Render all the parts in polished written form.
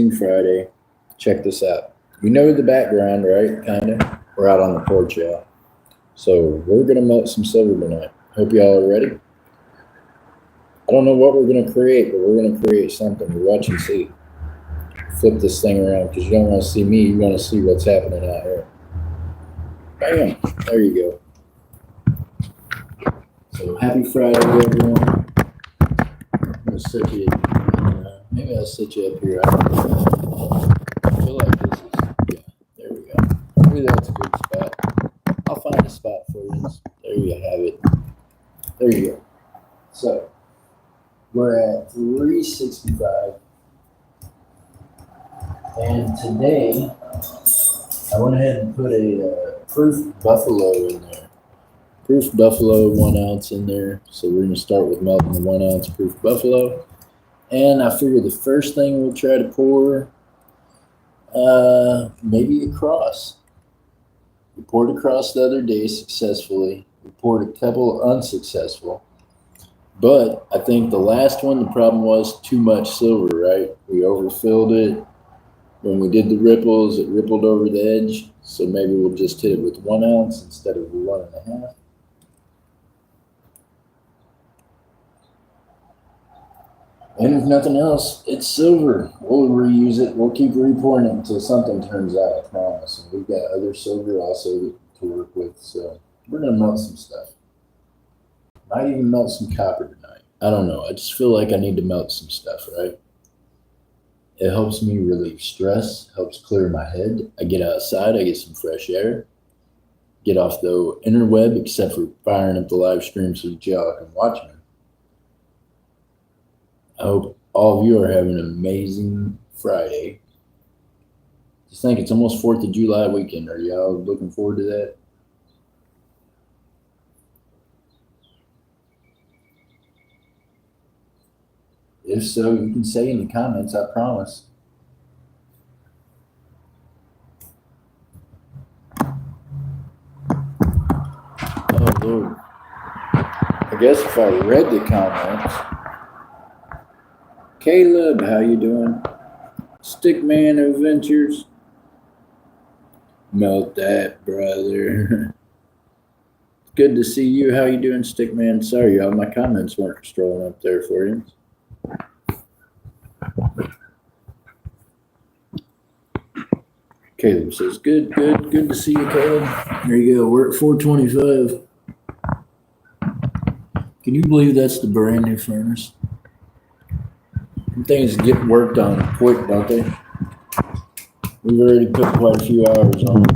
amazing Friday. Check this out. You know the background, right? Kind of. We're out on the porch, y'all. So we're gonna melt some silver tonight. Hope y'all are ready. I don't know what we're gonna create, but we're gonna create something. You watch and see. Flip this thing around because you don't want to see me. You want to see what's happening out here. Bam! There you go. So happy Friday, everyone. I'm gonna sit you. Maybe I'll sit you up here. I feel like this is. Yeah. There we go. Maybe that's a good spot. I'll find a spot for you. There you have it. There you go. So we're at 365. And today, I went ahead and put a proof buffalo in there. Proof buffalo, 1 ounce in there. So we're going to start with melting the 1 ounce proof buffalo. And I figure the first thing we'll try to pour, maybe a cross. We poured a cross the other day successfully. We poured a couple unsuccessful. But I think the last one, the problem was too much silver, right? We overfilled it. When we did the ripples, it rippled over the edge. So maybe we'll just hit it with 1 ounce instead of 1.5. And if nothing else, it's silver. We'll reuse it. We'll keep repouring it until something turns out, I promise. And we've got other silver also to work with. So we're going to melt some stuff. Might even melt some copper tonight. I don't know. I just feel like I need to melt some stuff, right? It helps me relieve stress, helps clear my head. I get outside, I get some fresh air, get off the interweb, except for firing up the live stream so that y'all can watch me. I hope all of you are having an amazing Friday. Just think it's almost 4th of July weekend. Are y'all looking forward to that? If so, you can say in the comments, I promise. Oh, Lord. I guess if I read the comments. Caleb, how you doing? Stickman Adventures. Melt that, brother. Good to see you. How you doing, Stickman? Sorry, y'all. My comments weren't strolling up there for you. Caleb says, good to see you, Caleb. There you go. We're at 425. Can you believe that's the brand new furnace? Things get worked on quick, don't they? We've already put quite a few hours on it.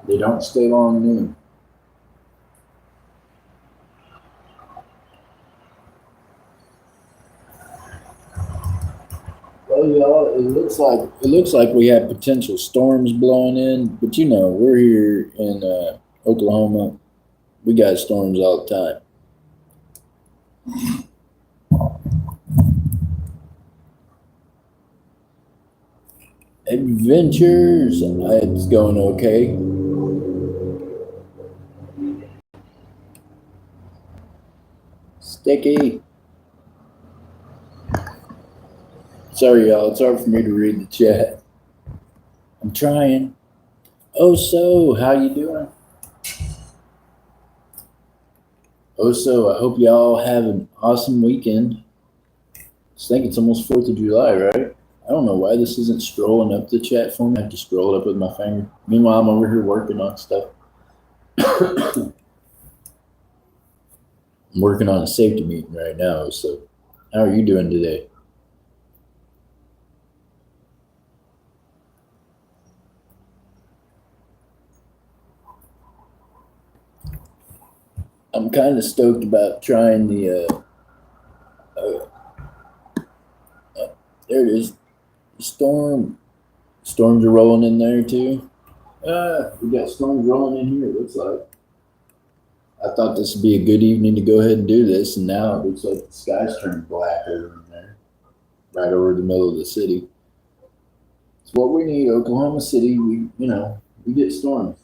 They don't stay long new. Well, y'all, it looks like we have potential storms blowing in, but you know, we're here in Oklahoma. We got storms all the time. Adventures, it's going okay. Sticky. Sorry, y'all. It's hard for me to read the chat. I'm trying. Oh, so how you doing? Oh, so I hope y'all have an awesome weekend. I think it's almost 4th of July, right? I don't know why this isn't scrolling up the chat for me. I have to scroll it up with my finger. Meanwhile, I'm over here working on stuff. I'm working on a safety meeting right now. So how are you doing today? I'm kind of stoked about trying the, there it is, storm. Storms are rolling in there too. We got storms rolling in here, it looks like. I thought this would be a good evening to go ahead and do this, and now it looks like the sky's turned black over in there, right over the middle of the city. It's what we need, Oklahoma City. We We get storms.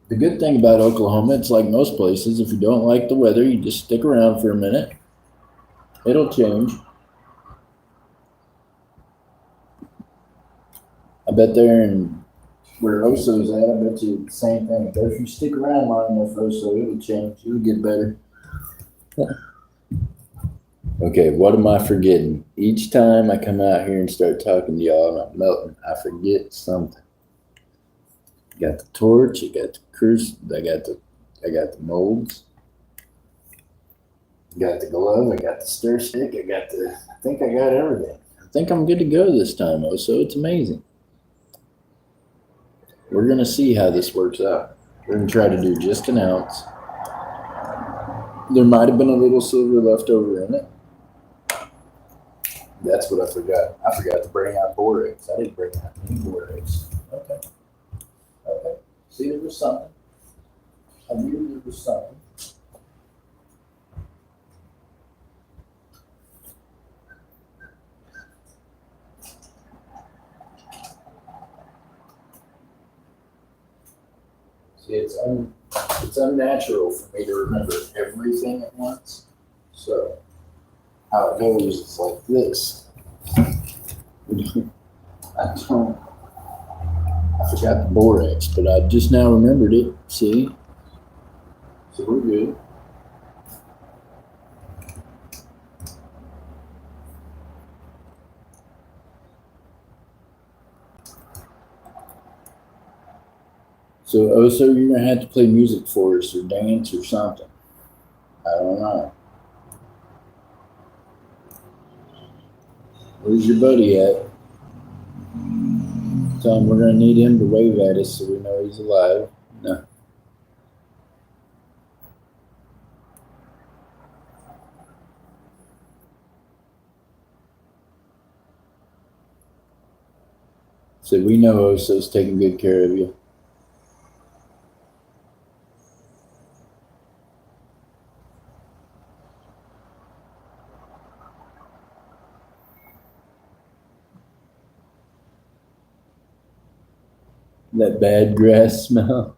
The good thing about Oklahoma, it's like most places. If you don't like the weather, you just stick around for a minute. It'll change. I bet there in where Oso's at, I bet you the same thing. But if you stick around long enough, Oso, it'll change. It'll get better. Okay, what am I forgetting? Each time I come out here and start talking to y'all and I'm melting, I forget something. Got the torch, I got the cruise, I got the molds, I got the glove, I got the stir stick, I think I got everything. I think I'm good to go this time, Oso. It's amazing. We're gonna see how this works out. We're gonna try to do just an ounce. There might have been a little silver left over in it. That's what I forgot. I forgot to bring out borax. I didn't bring out any borax. Okay. Okay. See, there was something. I knew there was something. See, it's unnatural for me to remember everything at once. So how it goes is like this. I forgot the borax, but I just now remembered it. See? So we're good. So you're gonna have to play music for us or dance or something. I don't know. Where's your buddy at? Tell him we're gonna need him to wave at us so we know he's alive. No. So we know Oso's taking good care of you. That bad grass smell.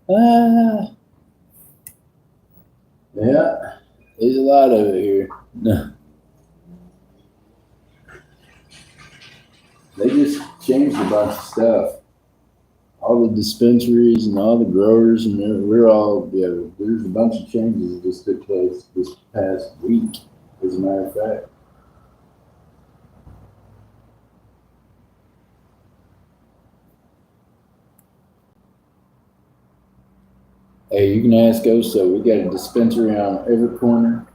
Ah. Yeah. There's a lot of it here. No. They just changed a bunch of stuff. All the dispensaries and all the growers, and we're all, yeah, there's a bunch of changes that just took place this past week, as a matter of fact. Hey, you can ask Oso. We got a dispensary on every corner.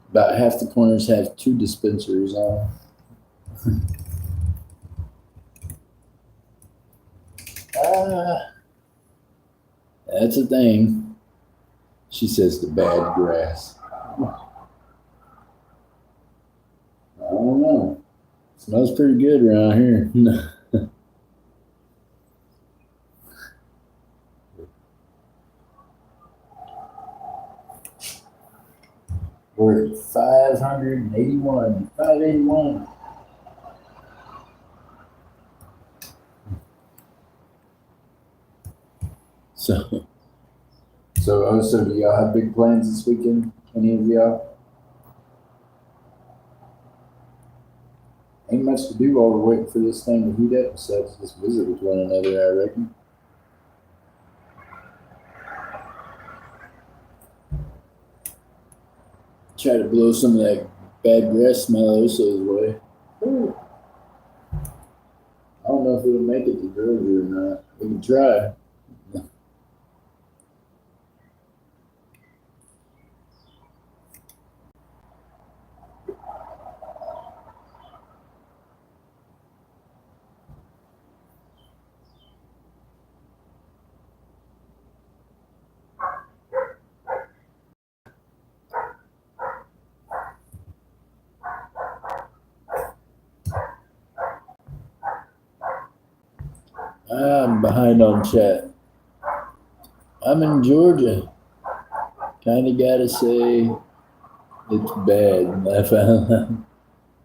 About half the corners have 2 dispensaries on. Ah, that's a thing. She says the bad grass. I don't know. Smells pretty good around here. We're at 581, 581. So do y'all have big plans this weekend? Any of y'all? Ain't much to do while we're waiting for this thing to heat up besides just visit with one another, I reckon. Try to blow some of that bad grass smell Oso's way. Ooh. I don't know if it'll make it to Grover or not. We can try. I'm behind on chat. I'm in Georgia. Kinda gotta say It's bad. I found out.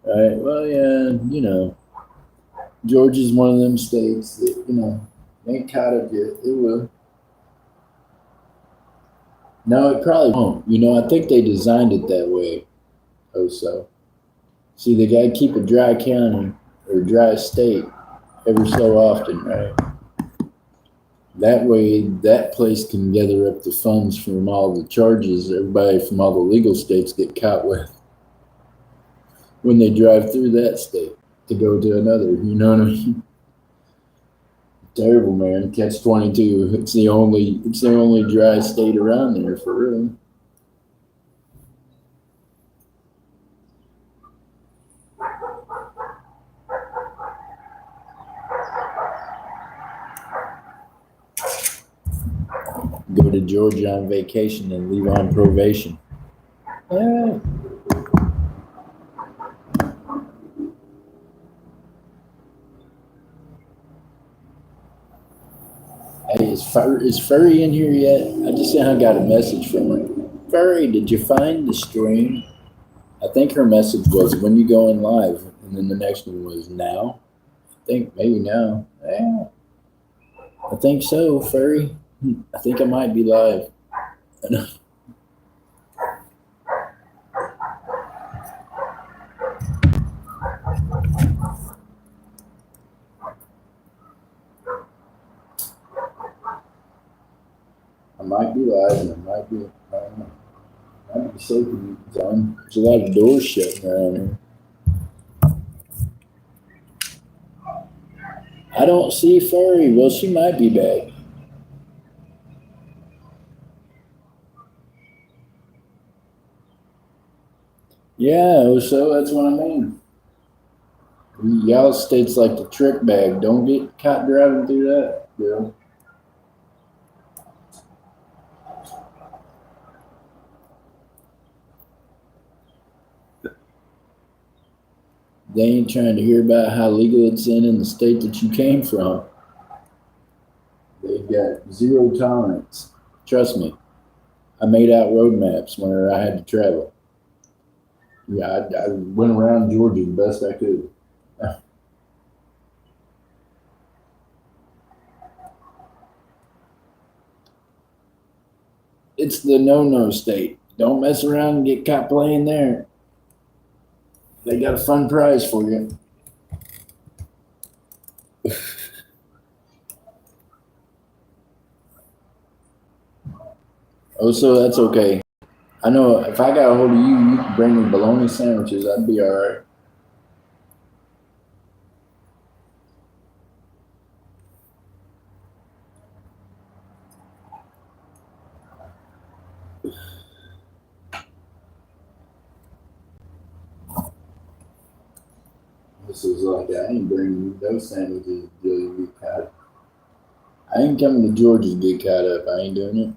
Right. Well, yeah, Georgia's one of them states that, ain't caught up yet. It will. No, it probably won't. I think they designed it that way. Oh, so. See, they got to keep a dry county or dry state every so often, right? That way, that place can gather up the funds from all the charges everybody from all the legal states get caught with when they drive through that state to go to another. You know what I mean? Terrible, man. Catch 22. It's the only dry state around there for real. Go to Georgia on vacation and leave on probation. Yeah. Hey, is Furry in here yet? I just now got a message from her. Furry, did you find the stream? I think her message was when you go in live, and then the next one was now. I think maybe now. Yeah, I think so, Furry. I think I might be live. I might be live, and I might be. I don't know. I might be sleeping zone. There's a lot of doors shutting around here. I don't see Furry. Well, she might be back. Yeah, so that's what I mean. Y'all states like the trick bag. Don't get caught driving through that. They ain't trying to hear about how legal it's in the state that you came from. They've got zero tolerance. Trust me. I made out roadmaps whenever I had to travel. Yeah, I went around Georgia the best I could. It's the no-no state. Don't mess around and get caught playing there. They got a fun prize for you. Oh, so that's okay. I know if I got a hold of you, you could bring me bologna sandwiches. I'd be all right. This is like I ain't bringing you those sandwiches till you get caught. I ain't coming to Georgia to get caught up. I ain't doing it.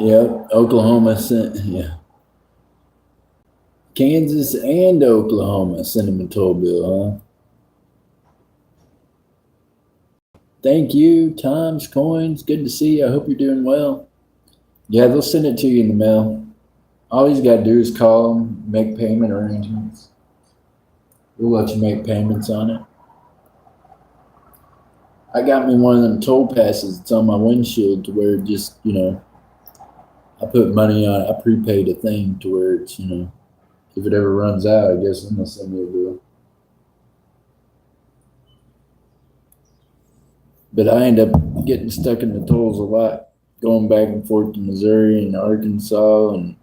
Yep, Oklahoma sent. Yeah, Kansas and Oklahoma sent him a toll bill, huh? Thank you, Times Coins. Good to see you. I hope you're doing well. Yeah, they'll send it to you in the mail. All you got to do is call them, make payment arrangements. We'll let you make payments on it. I got me one of them toll passes. It's on my windshield to where it just, I put money on it. I prepaid a thing to where it's, if it ever runs out, I guess I'm going to send me a bill. But I end up getting stuck in the tolls a lot, going back and forth to Missouri and Arkansas and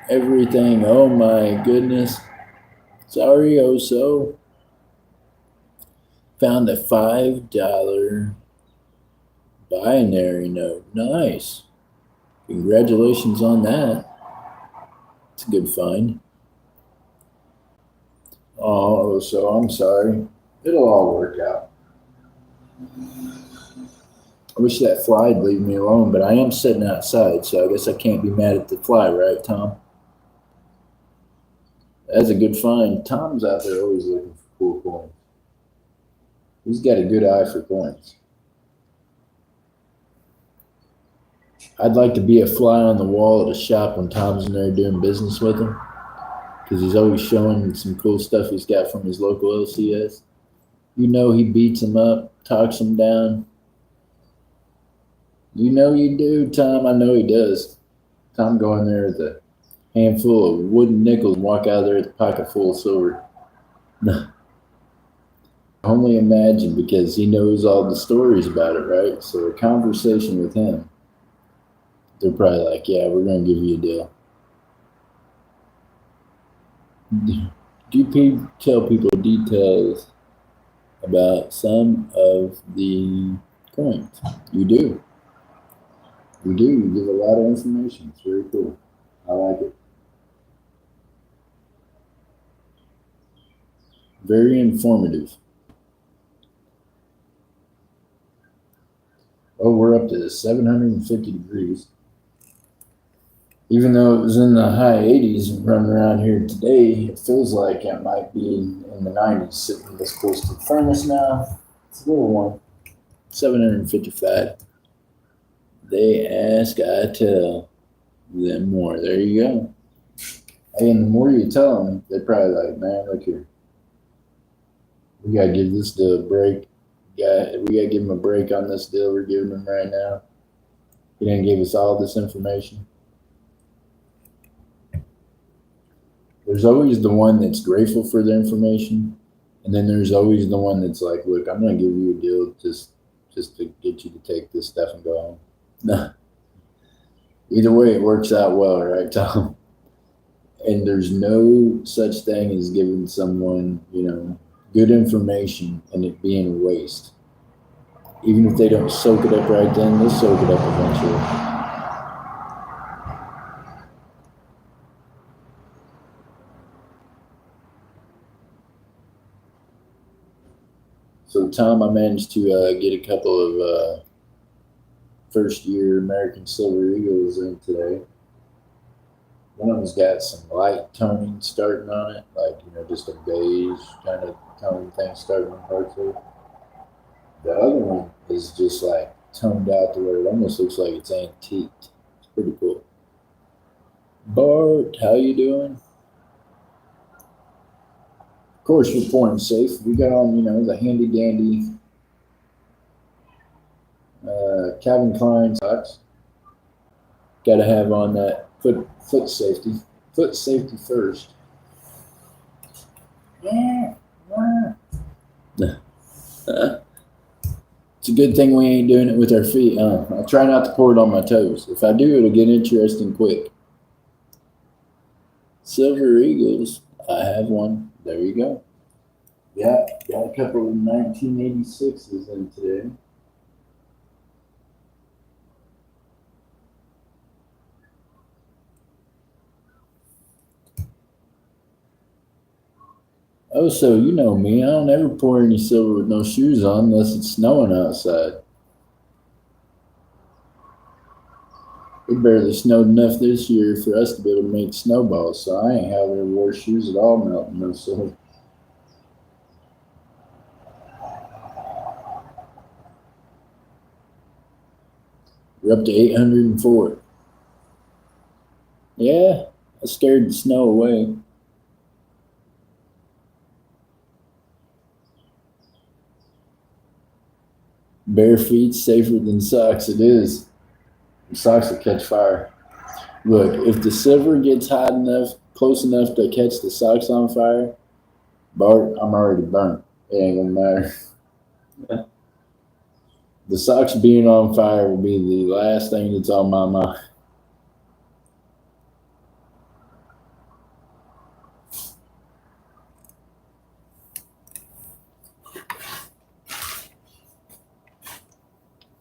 everything. Oh my goodness. Sorry, oh so. Found a $5 binary note. Nice. Congratulations on that. It's a good find. Oh, so I'm sorry. It'll all work out. I wish that fly'd leave me alone, but I am sitting outside, so I guess I can't be mad at the fly, right, Tom? That's a good find. Tom's out there always looking for cool coins. He's got a good eye for coins. I'd like to be a fly on the wall at a shop when Tom's in there doing business with him, because he's always showing some cool stuff he's got from his local LCS. You know he beats them up, talks them down. You know you do, Tom. I know he does. Tom go in there with a handful of wooden nickels and walk out of there with a pocket full of silver. Only imagine, because he knows all the stories about it, right? So a conversation with him, they're probably like, yeah, we're going to give you a deal. Do you tell people details about some of the coins? You do. You do. You give a lot of information. It's very cool. I like it. Very informative. Oh, we're up to 750 degrees. Even though it was in the high 80s and running around here today, it feels like it might be in the 90s, sitting this close to the furnace now. It's a little warm. 755. They ask, I tell them more. There you go. And the more you tell them, they're probably like, man, look here. We got to give this deal a break. We got to give him a break on this deal we're giving him right now. He didn't give us all this information. There's always the one that's grateful for the information, and then there's always the one that's like, look, I'm going to give you a deal just to get you to take this stuff and go home. No. Either way, it works out well, right, Tom? And there's no such thing as giving someone, good information and it being a waste. Even if they don't soak it up right then, they'll soak it up eventually. So, Tom, I managed to get a couple of first-year American Silver Eagles in today. One of them's got some light toning starting on it, like, just a beige kind of toning thing starting on parts of it. The other one is just like toned out to where it almost looks like it's antiqued. It's pretty cool. Bart, how you doing? Of course, we're pouring safe. We got on, the handy dandy Calvin Klein socks. Got to have on that foot safety. Foot safety first. Yeah. It's a good thing we ain't doing it with our feet. I'll try not to pour it on my toes. If I do, it'll get interesting quick. Silver Eagles. I have one. There you go. Yeah, got a couple of 1986s in today. Oh, so you know me. I don't ever pour any silver with no shoes on unless it's snowing outside. It barely snowed enough this year for us to be able to make snowballs, so I ain't ever wore shoes at all melting no silver. We're up to 804. Yeah, I scared the snow away. Bare feet safer than socks. It is. Socks will catch fire. Look, if the silver gets hot enough, close enough to catch the socks on fire, Bart, I'm already burnt. It ain't gonna matter. The socks being on fire will be the last thing that's on my mind.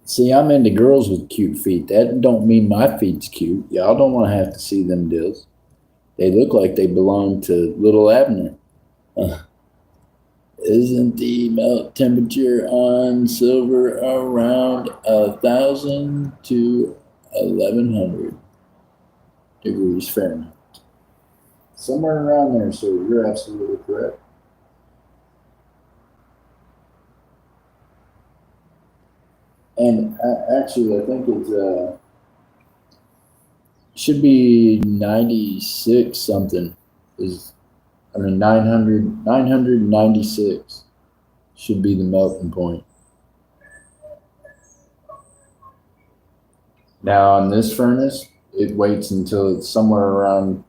See, I'm into girls with cute feet. That don't mean my feet's cute. Y'all don't want to have to see them deals. They look like they belong to little Abner. Isn't the melt temperature on silver around 1,000 to 1,100 degrees Fahrenheit? Somewhere around there, so you're absolutely correct. And actually, I think it's should be 96 something. Is I mean 996 should be the melting point. Now on this furnace, it waits until it's somewhere around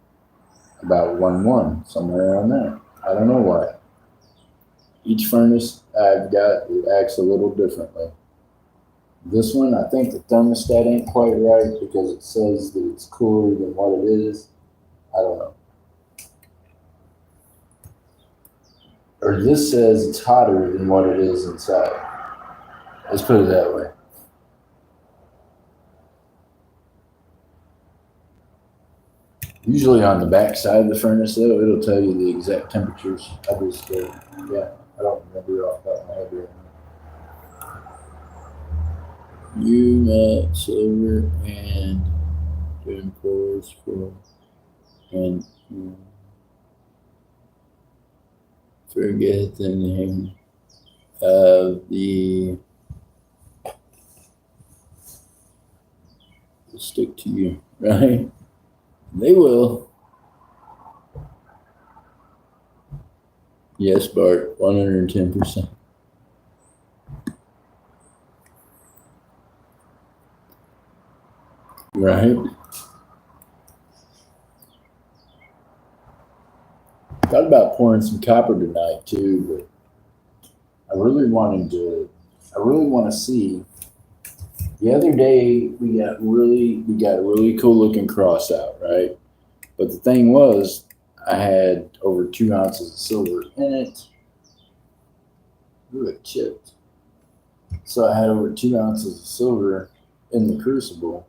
about 1 somewhere around there. I don't know why. Each furnace I've got, it acts a little differently. This one, I think the thermostat ain't quite right because it says that it's cooler than what it is. I don't know. Or this says it's hotter than what it is inside. Let's put it that way. Usually on the back side of the furnace, though, it'll tell you the exact temperatures. I just, yeah, I don't remember off the top of my head right now. You melt silver and doing pours for and forget the name of the. Stick to you, right? They will. Yes, Bart, 110%. Right? Thought about pouring some copper tonight too, but I really want to see. The other day we got a really cool looking cross out, right? But the thing was, I had over 2 ounces of silver in it. Ooh, it chipped. So I had over 2 ounces of silver in the crucible.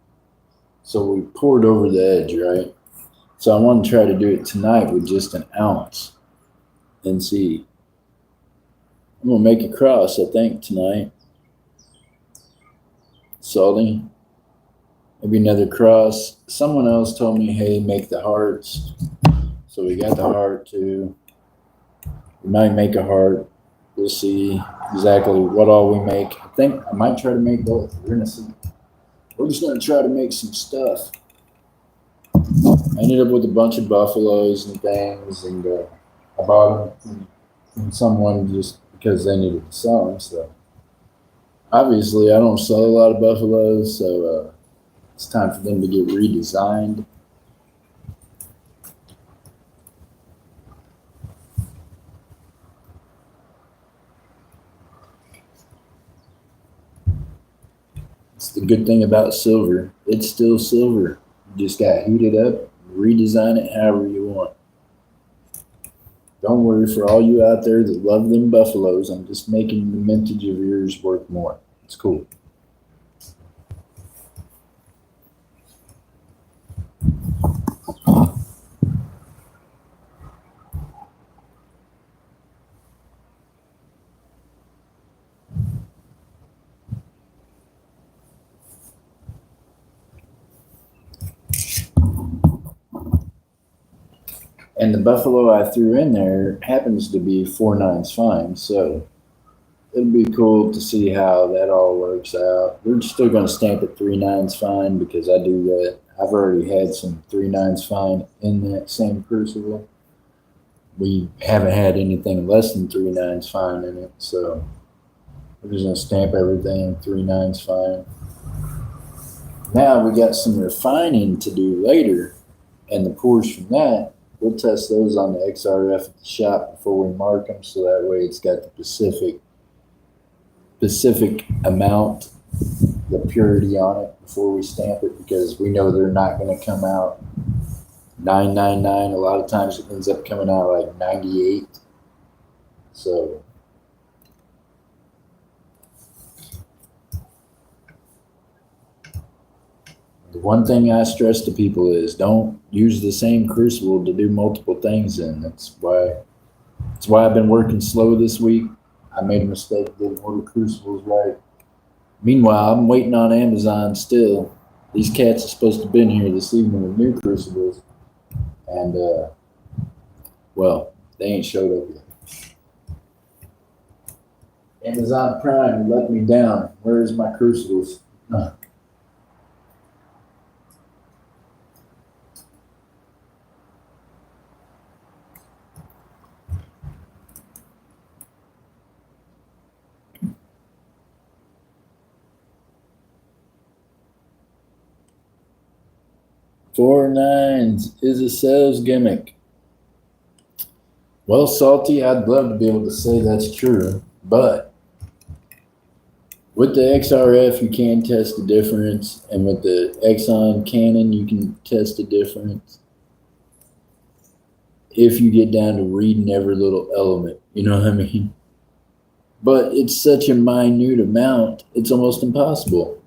So we poured over the edge, right? So I want to try to do it tonight with just an ounce and see. I'm gonna make a cross, I think, tonight. Salty. Maybe another cross. Someone else told me, hey, make the hearts. So we got the heart too. We might make a heart. We'll see exactly what all we make. I think I might try to make both. We're gonna see. We're just gonna try to make some stuff. I ended up with a bunch of buffaloes and things, and I bought them from someone just because they needed to sell them. So obviously, I don't sell a lot of buffaloes, so it's time for them to get redesigned. It's the good thing about silver. It's still silver. You just got to heat it up, redesign it however you want. Don't worry, for all you out there that love them buffaloes, I'm just making the mintage of yours worth more. It's cool. And the buffalo I threw in there happens to be 4/9 fine, so it'll be cool to see how that all works out. We're still going to stamp it 3/9 fine because I do that. I've already had some 3/9 fine in that same crucible. We haven't had anything less than 3/9 fine in it, so we're just going to stamp everything 3/9 fine. Now we got some refining to do later, and the pours from that, we'll test those on the XRF at the shop before we mark them, so that way it's got the specific amount, the purity on it before we stamp it, because we know they're not going to come out 999. A lot of times it ends up coming out like 98. So the one thing I stress to people is don't use the same crucible to do multiple things in. That's why That's why I've been working slow this week. I made a mistake, didn't order crucibles right. Meanwhile, I'm waiting on Amazon still. These cats are supposed to have been here this evening with new crucibles. And, well, they ain't showed up yet. Amazon Prime let me down. Where's my crucibles? Huh. Four nines is a sales gimmick. Well, Salty, I'd love to be able to say that's true, but with the XRF, you can test the difference, and with the Exxon Canon, you can test the difference if you get down to reading every little element. You know what I mean? But it's such a minute amount, it's almost impossible.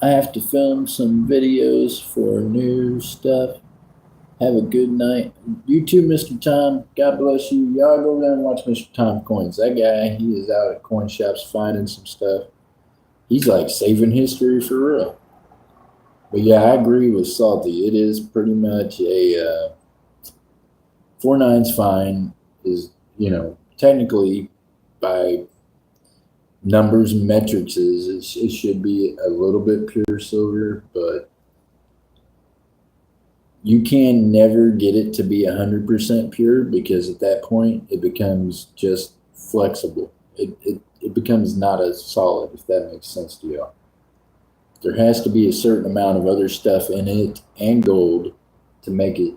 I have to film some videos for new stuff. Have a good night. You too, Mr. Tom. God bless you. Y'all go down and watch Mr. Tom Coins. That guy, he is out at coin shops finding some stuff. He's like saving history for real. But yeah, I agree with Salty. It is pretty much a 4.9's fine. Is, technically by numbers and metrics it should be a little bit pure silver, but you can never get it to be 100% pure, because at that point it becomes just flexible. It becomes not as solid, if that makes sense to y'all. There has to be a certain amount of other stuff in it and gold to make it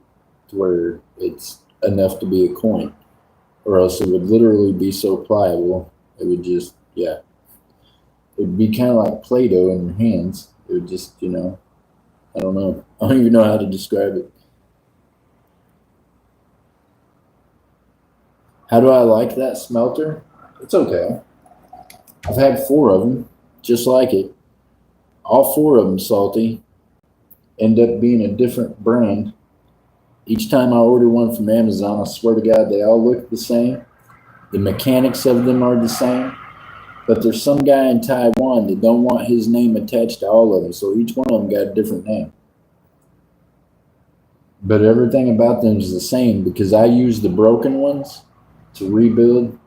to where it's enough to be a coin, or else it would literally be so pliable it would just, yeah, it would be kind of like Play-Doh in your hands. It would just, I don't know. I don't even know how to describe it. How do I like that smelter? It's okay. I've had 4 of them, just like it. All 4 of them, Salty, end up being a different brand. Each time I order one from Amazon, I swear to God, they all look the same. The mechanics of them are the same. But there's some guy in Taiwan that don't want his name attached to all of them, so each one of them got a different name. But everything about them is the same, because I use the broken ones to rebuild.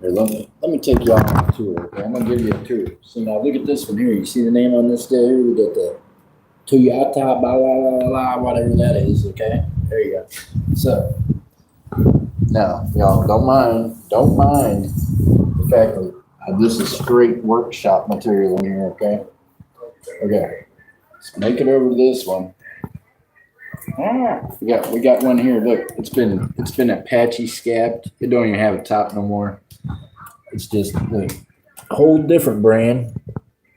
Here, let me take you on a tour. Okay? I'm gonna give you a tour. So now look at this one here. You see the name on this guy here? We got the Toyota, blah, blah, blah, blah, whatever that is. Okay, there you go. So now, y'all don't mind the fact that this is straight workshop material in here. Okay. Let's make it over to this one. We got one here. Look, it's been Apache scabbed. It don't even have a top no more. It's just a whole different brand.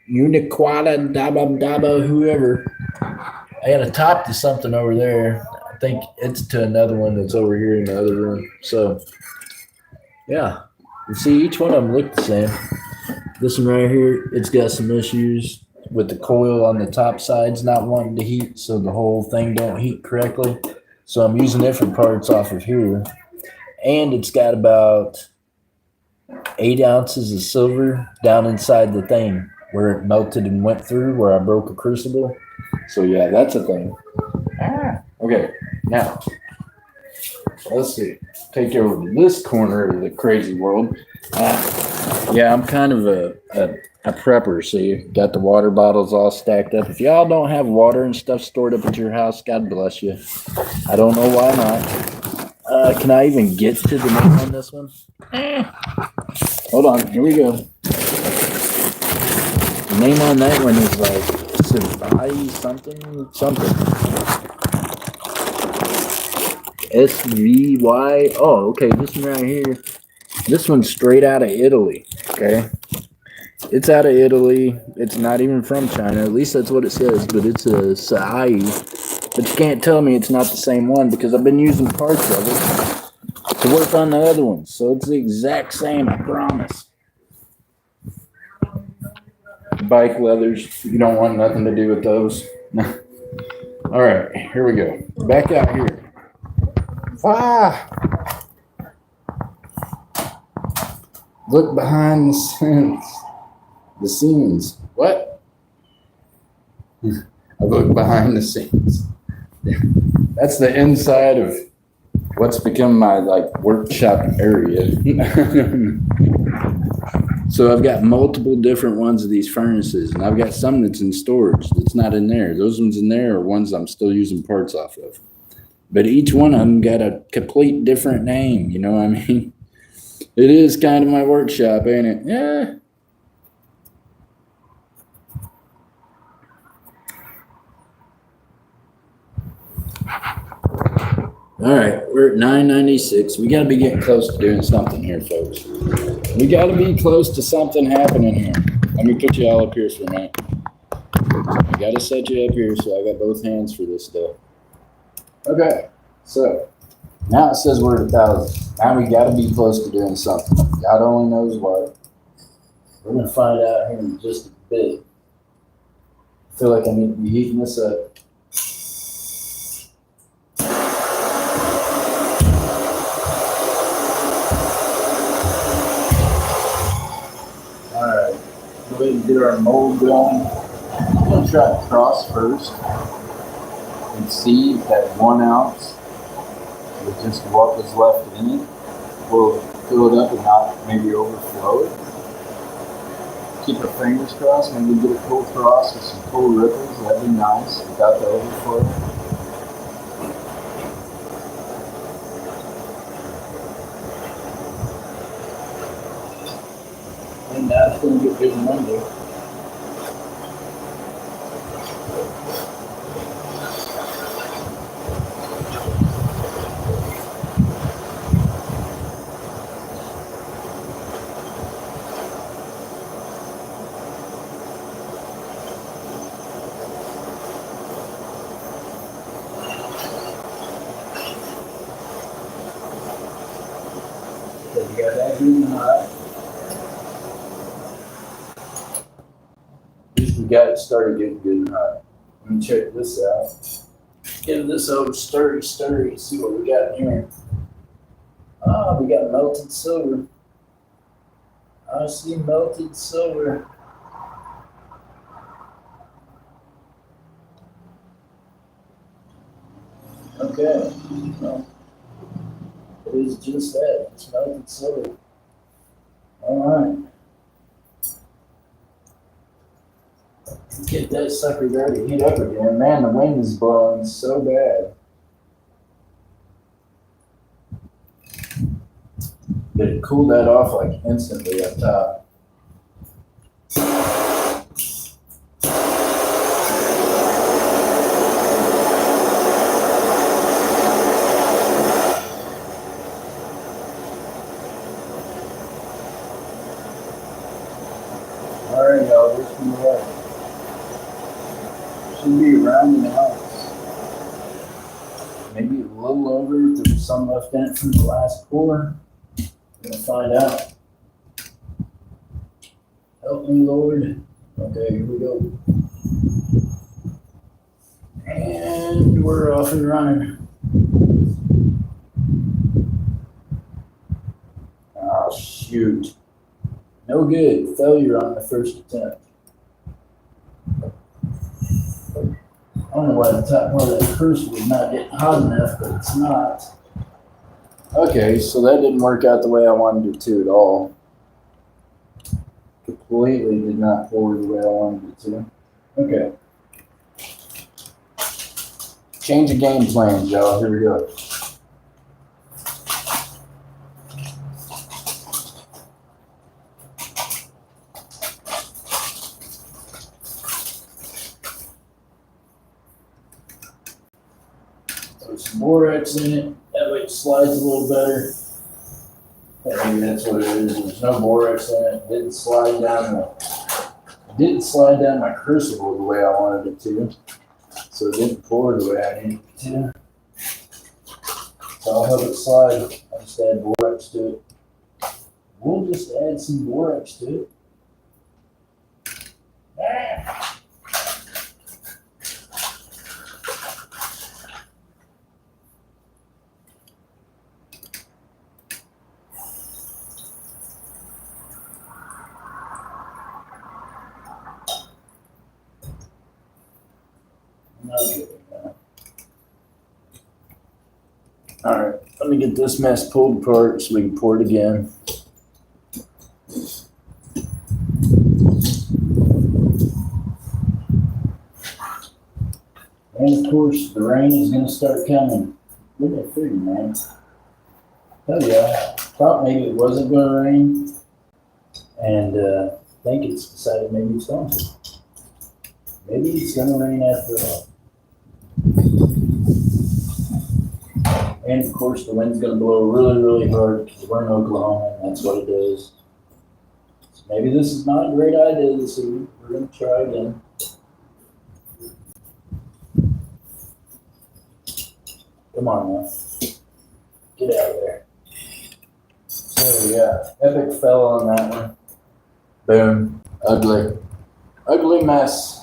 Uniquata, Daba, whoever. I got a top to something over there. I think it's to another one that's over here in the other room. So, yeah. You see, each one of them look the same. This one right here, it's got some issues with the coil on the top sides not wanting to heat, so the whole thing don't heat correctly. So I'm using different parts off of here. And it's got about 8 ounces of silver down inside the thing where it melted and went through, where I broke a crucible. So yeah, that's a thing. Okay, now let's see. Take you over to this corner of the crazy world. Yeah, I'm kind of a prepper, see. Got the water bottles all stacked up. If y'all don't have water and stuff stored up at your house, God bless you. I don't know why not. Can I even get to the name on this one? Hold on, here we go. The name on that one is like Savai something. SVY. Oh, okay, this one right here. This one's straight out of Italy, okay? It's out of Italy. It's not even from China. At least that's what it says, but it's a Sai. But you can't tell me it's not the same one, because I've been using parts of it to work on the other ones. So it's the exact same, I promise. Bike leathers, you don't want nothing to do with those. All right, here we go. Back out here. Look behind the scenes. The scenes. What? I look behind the scenes. That's the inside of what's become my like workshop area. So I've got multiple different ones of these furnaces, and I've got some that's in storage that's not in there. Those ones in there are ones I'm still using parts off of. But each one of them got a complete different name, you know what I mean? It is kind of my workshop, ain't it? Yeah. All right, we're at 996. We got to be getting close to doing something here, folks. We got to be close to something happening here. Let me put you all up here for a minute. I got to set you up here so I got both hands for this stuff. Okay, so now it says we're at 1,000. Now we got to be close to doing something. God only knows what. We're going to find out here in just a bit. I feel like I need to be heating this up. Go ahead and get our mold going. I'm going to try to cross first and see if that 1 ounce with just what was left in it will fill it up and not maybe overflow it. Keep our fingers crossed, maybe get a cool cross with some cool ripples. That'd be nice without the overflow. And that's going to get good Monday. So you got that good hot. We got it started getting good and hot. Let me check this out. Give this old stirry, see what we got in here. Ah, we got melted silver. I see melted silver. Okay, well, it is just that. It's melted silver. All right. Let's get that sucker there to heat up again. Man, the wind is blowing so bad. But it cooled that off like instantly up top. All right, y'all, wish me luck. Should be around an ounce. Maybe a little over if there's some left in it from the last pour. We're gonna find out. Help me, Lord. Okay, here we go. And we're off and running. Oh, shoot. No good. Failure on the first attempt. I don't know why the top part of that cursor was not getting hot enough, but it's not. Okay, so that didn't work out the way I wanted it to at all. Completely did not pour the way I wanted it to. Okay. Change of game plans, y'all. Here we go. Throw some borax in it. That way it slides a little better. Maybe that's what it is. There's no borax in it. Didn't slide down my crucible the way I wanted it to. So it didn't pour the way I needed it to. So I'll help it slide. I'll just add borax to it. We'll just add some borax to it. Ah. All right, let me get this mess pulled apart so we can pour it again. And of course, the rain is going to start coming. Look at that figure, man. Oh yeah, thought maybe it wasn't going to rain, and I think it's decided maybe it's going to. Maybe it's going to rain after all. And of course, the wind's going to blow really, really hard because we're in Oklahoma, and that's what it does. So maybe this is not a great idea this evening. We're going to try again. Come on now. Get out of there. So yeah, epic fail on that one. Boom. Ugly. Ugly mess.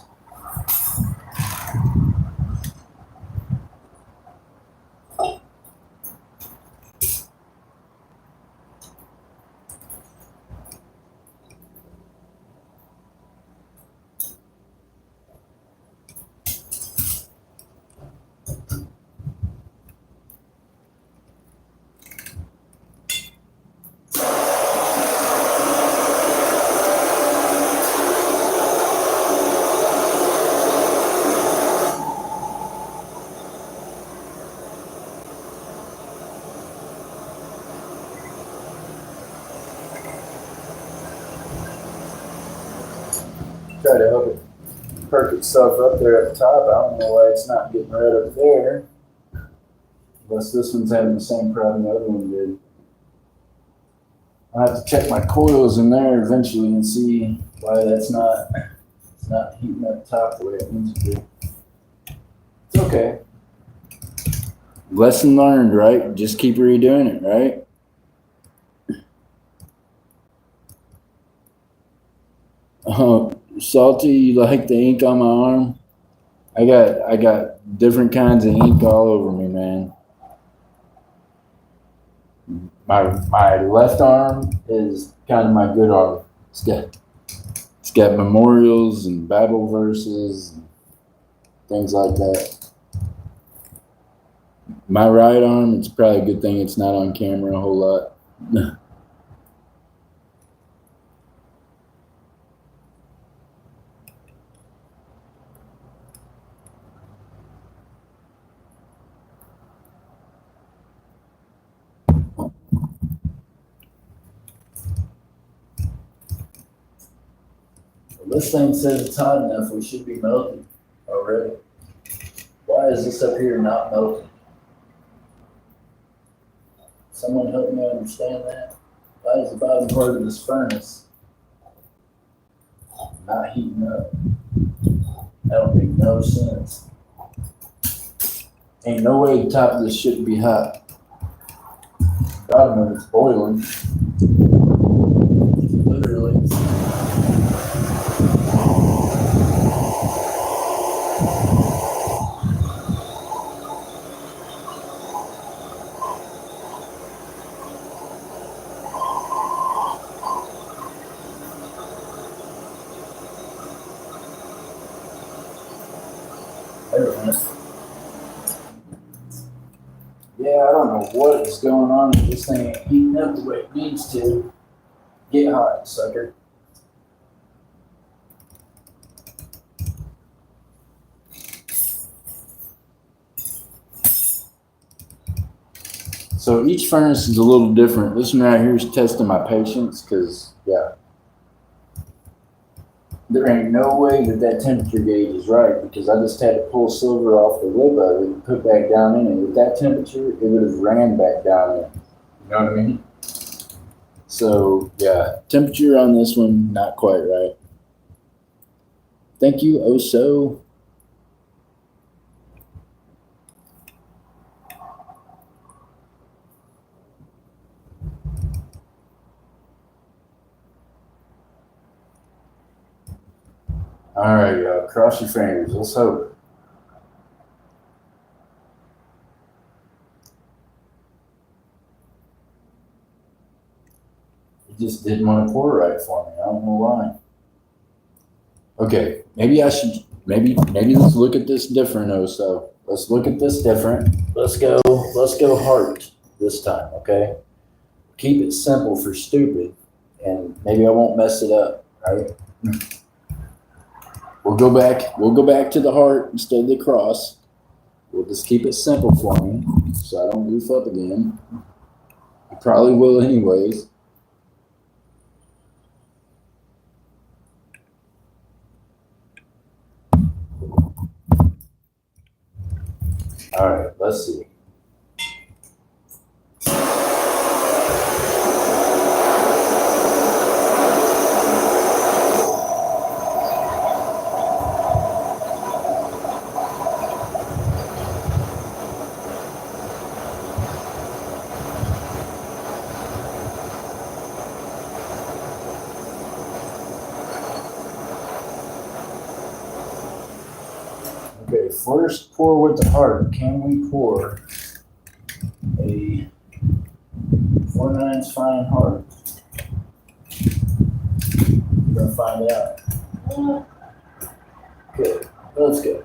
Try to help it perk itself up there at the top. I don't know why it's not getting right up there. Unless this one's having the same problem the other one did. I'll have to check my coils in there eventually and see why it's not heating up top the way it needs to be. It's okay. Lesson learned, right? Just keep redoing it, right? Salty, you like the ink on my arm? I got different kinds of ink all over me, man. My left arm is kind of my good arm. It's got memorials and Bible verses and things like that. My right arm, it's probably a good thing it's not on camera a whole lot. This thing says it's hot enough, we should be melting already. Why is this up here not melting? Someone help me understand that. Why is the bottom part of this furnace not heating up? That don't make no sense. Ain't no way the top of this shouldn't be hot. Bottom of it's boiling. Literally. Yeah, I don't know what is going on. This thing ain't heating up the way it needs to. Get hot, sucker. So each furnace is a little different. This one right here is testing my patience because, yeah, there ain't no way that temperature gauge is right because I just had to pull silver off the lip of it and put back down in it. With that temperature, it would have ran back down in. You know what I mean? So, yeah, temperature on this one, not quite right. Thank you, Oso. All right, y'all, cross your fingers. Let's hope. It just didn't want to pour right for me. I don't know why. Okay, maybe I should, maybe let's look at this different, Oso. let's look at this different. Let's go heart this time, okay? Keep it simple for stupid, and maybe I won't mess it up, right? We'll go back to the heart instead of the cross. We'll just keep it simple for me so I don't goof up again. I probably will anyways. All right, let's see. Okay, first pour with the heart. Can we pour a 4/9 fine heart? We're gonna find out. Good. Let's go.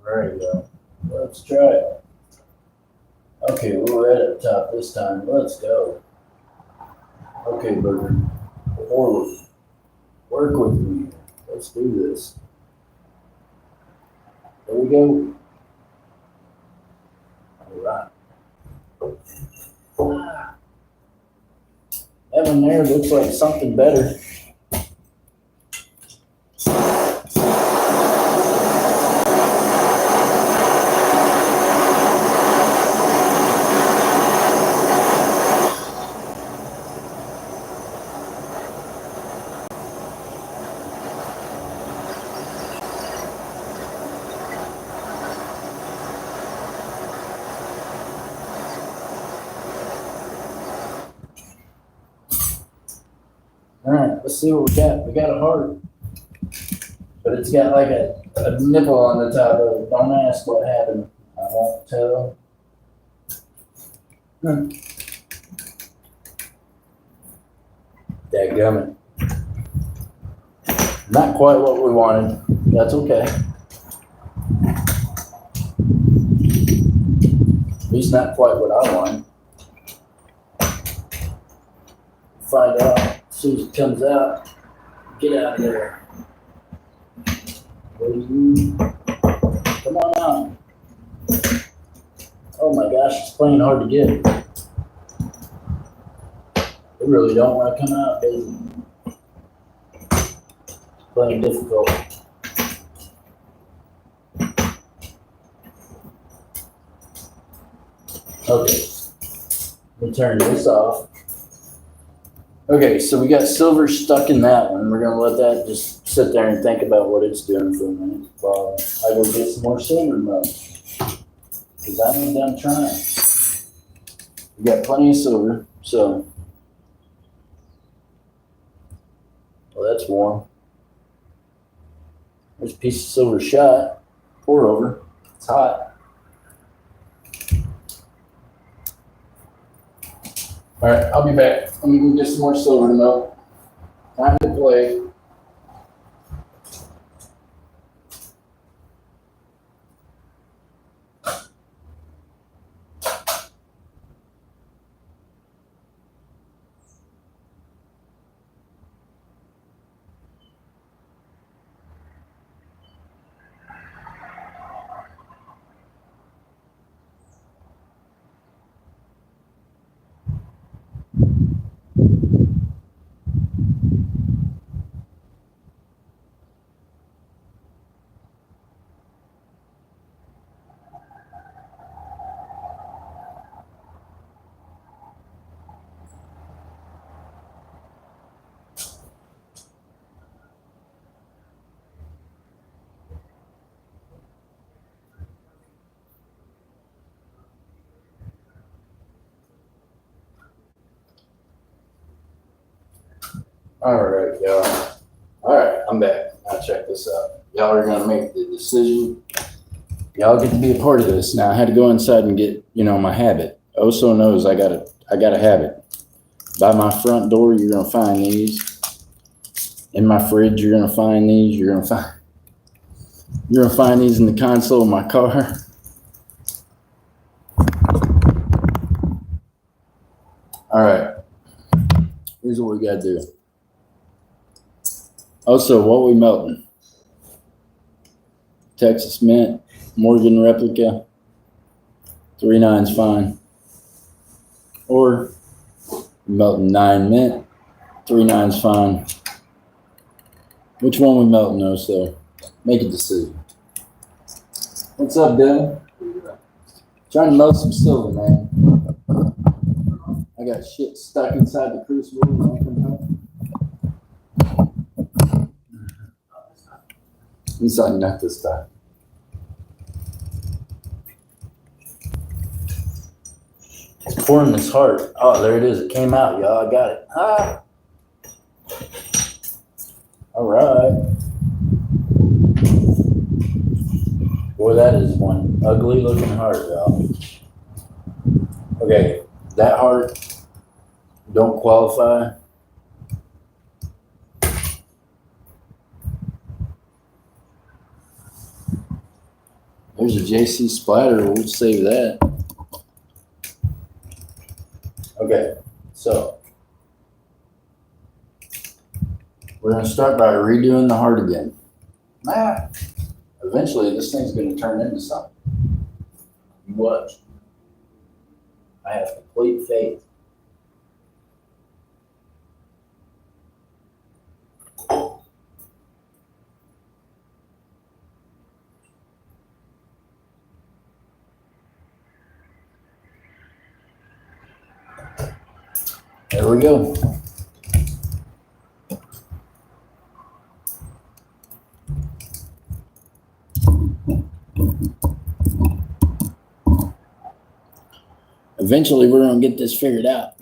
There you go. Let's try it. Okay, we're right up top this time. Let's go. Okay, Burger. Forward. Work with me. Let's do this. There we go. All right. That one there looks like something better. All right, let's see what we got. We got a heart, but it's got like a nipple on the top of it. Don't ask what happened. I won't tell. Dadgummit. Not quite what we wanted. That's okay. At least not quite what I want. Find out as soon as it comes out. Get out of there. What do you? Come on out. Oh my gosh, it's playing hard to get. It really don't want to come out, does it? It's playing difficult. Okay, let me turn this off. Okay, so we got silver stuck in that one. We're gonna let that just sit there and think about what it's doing for a minute while I go get some more silver mugs. Because I ain't done trying. We got plenty of silver, so. Well, that's warm. There's a piece of silver shot. Pour over. It's hot. All right, I'll be back. Let me go get some more silver to melt. Time to play. All right, y'all. All right, I'm check this out. Y'all are gonna make the decision. Y'all get to be a part of this. Now I had to go inside and get, my habit. Oso knows I got a habit. By my front door, you're gonna find these. In my fridge, you're gonna find these. You're gonna find these in the console of my car. All right. Here's what we gotta do. Also, what we melting? Texas Mint, Morgan Replica, 3.9's fine. Or melting 9 Mint, 3.9's fine. Which one we melting though? So make a decision. What's up, Dylan? Trying to melt some silver, man. I got shit stuck inside the crucible when I come home. It's like not this time. It's pouring this hard. Oh, there it is. It came out, y'all. I got it. Ah. All right. Boy, that is one ugly looking heart, y'all. Okay, that heart don't qualify. There's a JC splatter. We'll save that. Okay, so we're going to start by redoing the heart again. Eventually, this thing's going to turn into something. You watch. I have complete faith. There we go. Eventually, we're going to get this figured out.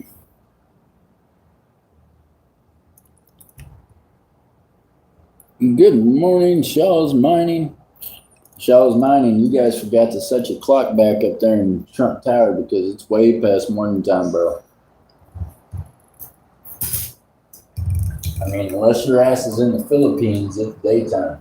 Good morning, Shaw's Mining. Shaw's Mining, you guys forgot to set your clock back up there in Trump Tower because it's way past morning time, bro. I mean, unless your ass is in the Philippines, it's daytime.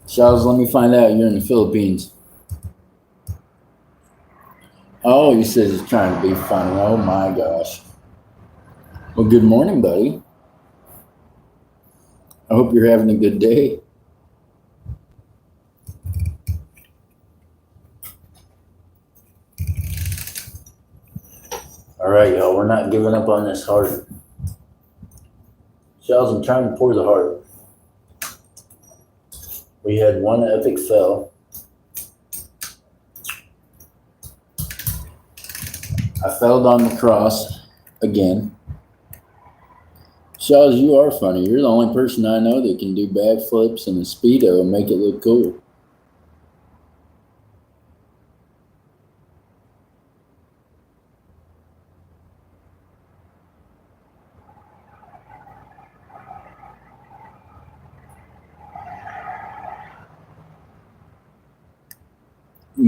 Charles, let me find out you're in the Philippines. Oh, he says he's trying to be funny. Oh my gosh. Well, good morning, buddy. I hope you're having a good day. All right, y'all, we're not giving up on this heart. Charles, I'm trying to pour the heart. We had one epic fail. I failed on the cross again. Charles, you are funny. You're the only person I know that can do backflips and a Speedo and make it look cool.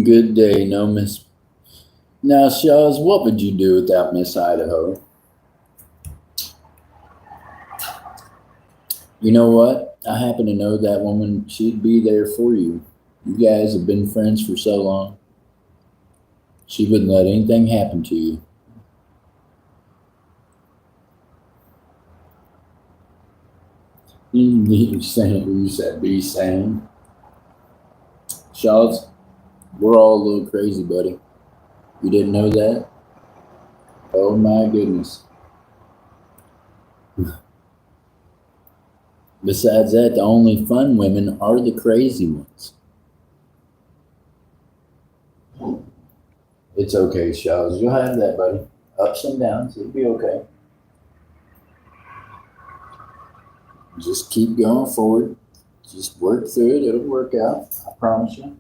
Good day, no Miss. Now, Shaw's, what would you do without Miss Idaho? You know what? I happen to know that woman. She'd be there for you. You guys have been friends for so long. She wouldn't let anything happen to you. You said be sane. Shaw's, we're all a little crazy, buddy. You didn't know that? Oh my goodness. Besides that, the only fun women are the crazy ones. It's okay, Shaw's. You'll have that, buddy. Ups and downs. It'll be okay. Just keep going forward. Just work through it. It'll work out. I promise you.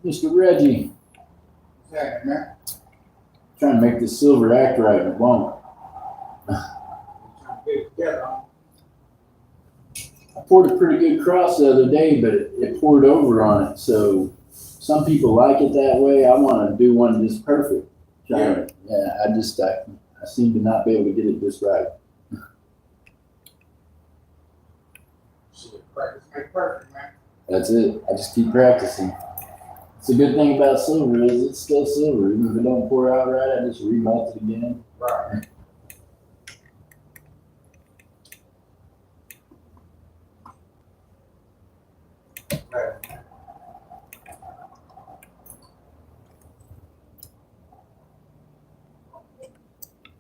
Mr. Reggie. Hey, man. Trying to make this silver act right, and it won't. I poured a pretty good cross the other day, but it poured over on it. So some people like it that way. I want to do one just perfect. I seem to not be able to get it just right. Practice make perfect, man. That's it. I just keep practicing. It's a good thing about silver is it's still silver. Even if it don't pour out right, I just remelt it again. Right.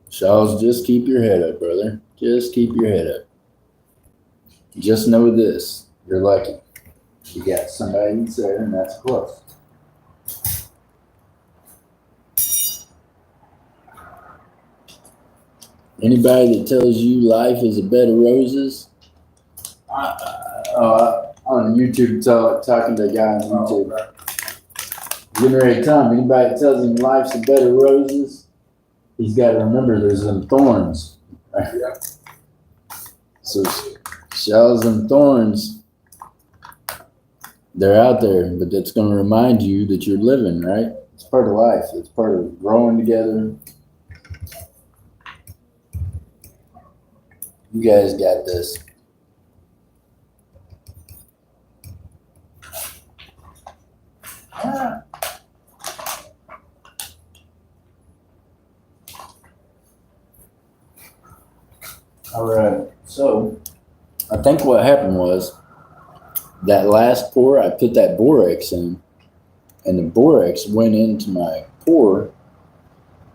Shaw's, just keep your head up, brother. Just keep your head up. Just know this. You're lucky. You got somebody that's there, and that's close. Anybody that tells you life is a bed of roses, on YouTube, talking to a guy on YouTube. Getting ready to tell him, anybody that tells him life's a bed of roses, he's got to remember there's them thorns. Right? Yeah. So shells and thorns, they're out there, but that's going to remind you that you're living, right? It's part of life. It's part of growing together. You guys got this. All right. So I think what happened was that last pour, I put that borax in, and the borax went into my pour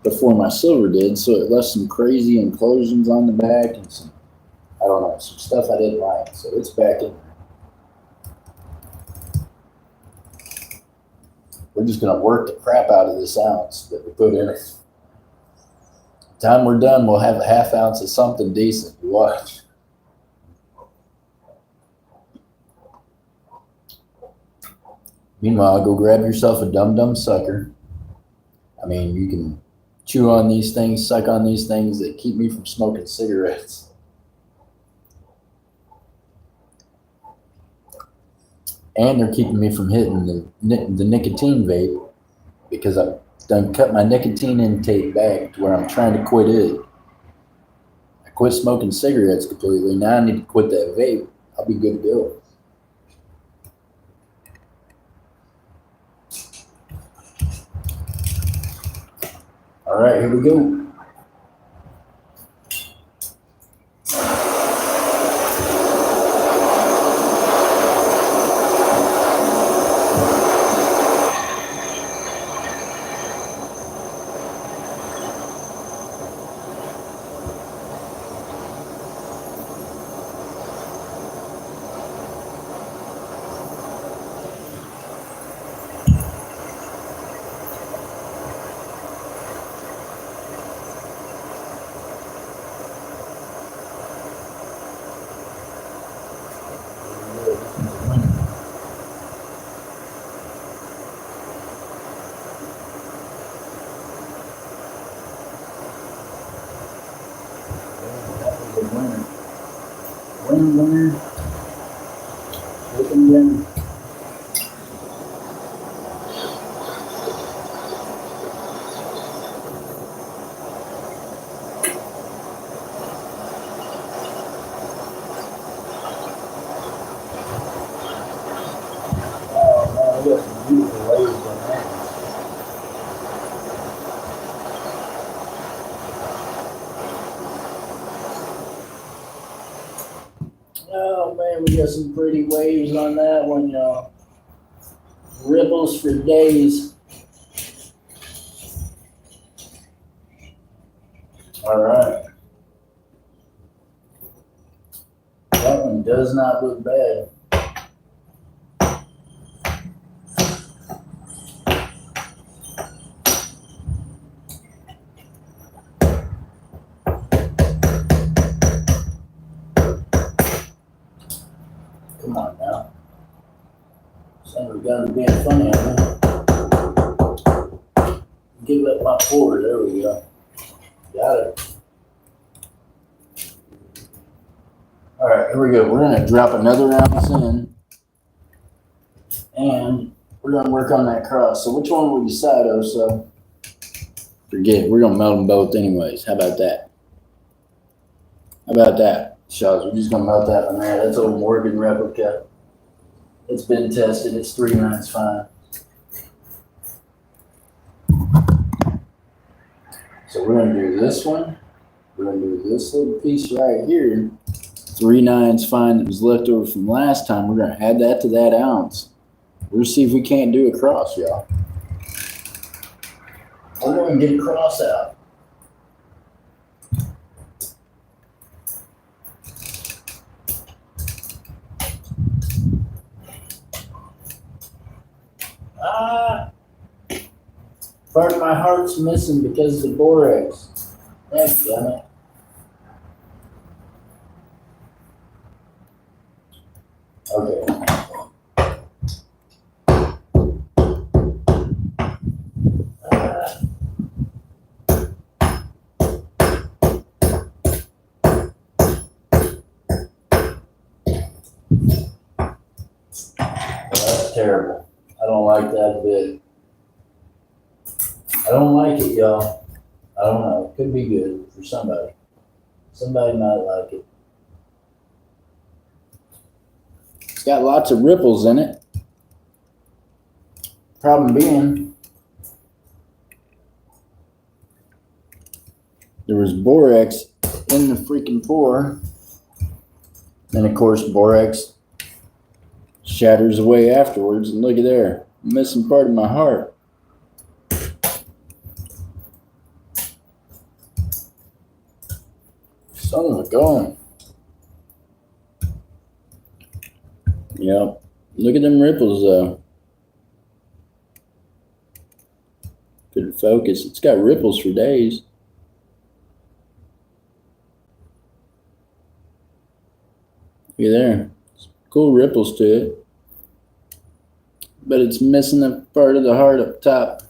before my silver did, so it left some crazy implosions on the back and some, I don't know, some stuff I didn't like. So it's back in there. We're just going to work the crap out of this ounce that we put in it. Time we're done, we'll have a half ounce of something decent. You watch. Meanwhile, go grab yourself a dum-dum sucker. I mean, you can chew on these things, suck on these things that keep me from smoking cigarettes. And they're keeping me from hitting the nicotine vape because I've done cut my nicotine intake back to where I'm trying to quit it. I quit smoking cigarettes completely. Now I need to quit that vape. I'll be good to go. All right, here we go. Winner. Open winner. Oh man, we got some beautiful waves on that. Oh man, we got some pretty waves on that one, y'all. Ripples for days. All right. That one does not look bad. Come on now. Son of a gun being funny on me. Give up my pour. There we go. Got it. All right, here we go. We're gonna drop another ounce in, and we're gonna work on that cross. So which one will you decide, Oso? Forget it. We're gonna melt them both anyways. How about that? How about that, Shaws? We're just gonna melt that one there. That's old Morgan replica. It's been tested. It's 3/9 fine. So we're gonna do this one. We're gonna do this little piece right here. 3/9 fine that was left over from last time. We're gonna add that to that ounce. We'll see if we can't do a cross, y'all. We're going to get a cross out. Part of my heart's missing because of the borax. Thank damn it. Okay. That's terrible. I don't like that a bit. I don't like it, y'all. I don't know. It could be good for somebody. Somebody might like it. It's got lots of ripples in it. Problem being, there was borax in the freaking pour. And of course, borax shatters away afterwards. And look at there, I'm missing part of my heart. Son of a gun. Yep. Look at them ripples though. Couldn't focus. It's got ripples for days. Look at there. Cool ripples to it. But it's missing the part of the heart up top.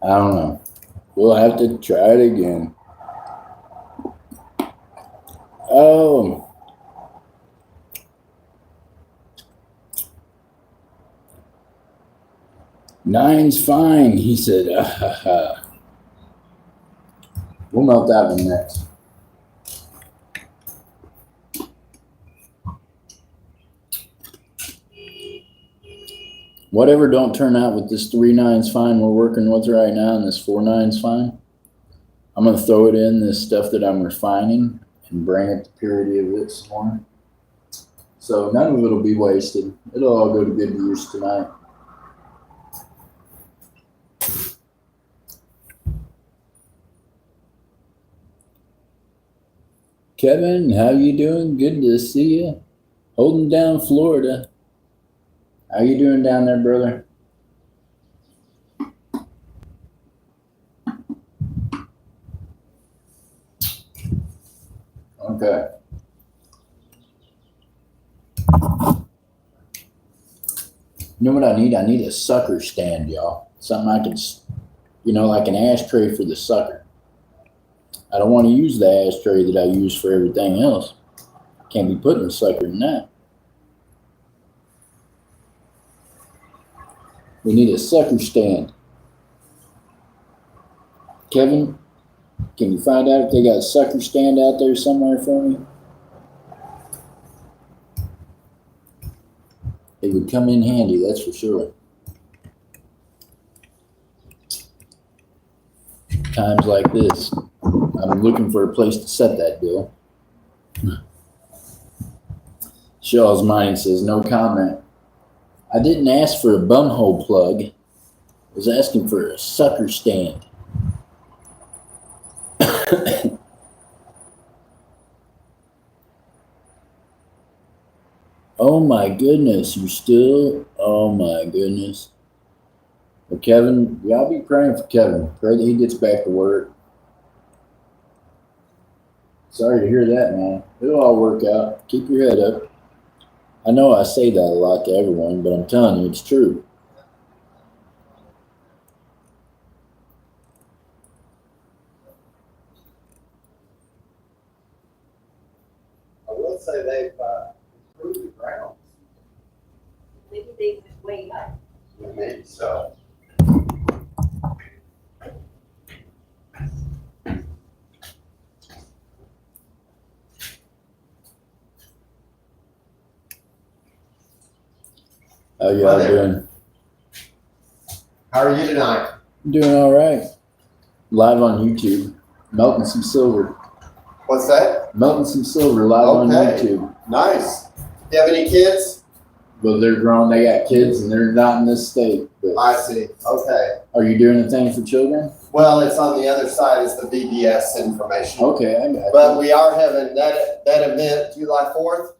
I don't know. We'll have to try it again. Oh. Nine's fine, he said. We'll melt that one next. Whatever don't turn out with this 3/9 fine we're working with right now and this 4/9 fine, I'm going to throw it in this stuff that I'm refining and bring up the purity of it some more. So none of it will be wasted. It'll all go to good use tonight. Kevin, how you doing? Good to see you. Holding down Florida. How you doing down there, brother? Okay. You know what I need? I need a sucker stand, y'all. Something I can, like an ashtray for the sucker. I don't want to use the ashtray that I use for everything else. Can't be putting the sucker in that. We need a sucker stand. Kevin, can you find out if they got a sucker stand out there somewhere for me? It would come in handy, that's for sure. Times like this, I'm looking for a place to set that bill. Shaw's Mining says, no comment. I didn't ask for a bumhole plug. I was asking for a sucker stand. Oh my goodness, you're still, oh my goodness. Well, Kevin, y'all be praying for Kevin. Pray that he gets back to work. Sorry to hear that, man. It'll all work out. Keep your head up. I know I say that a lot to everyone, but I'm telling you, it's true. let's say they've improved the grounds. Maybe they went way up. Maybe so. How y'all doing? How are you tonight? Doing all right. Live on YouTube. Melting some silver. What's that? Melting some silver live on Okay. YouTube. Nice. Do you have any kids? Well, they're grown. They got kids, and they're not in this state. But I see. Okay. are you doing anything for children? Well, it's on the other side is the VBS information. Okay, I got you. But we are having that event, July 4th,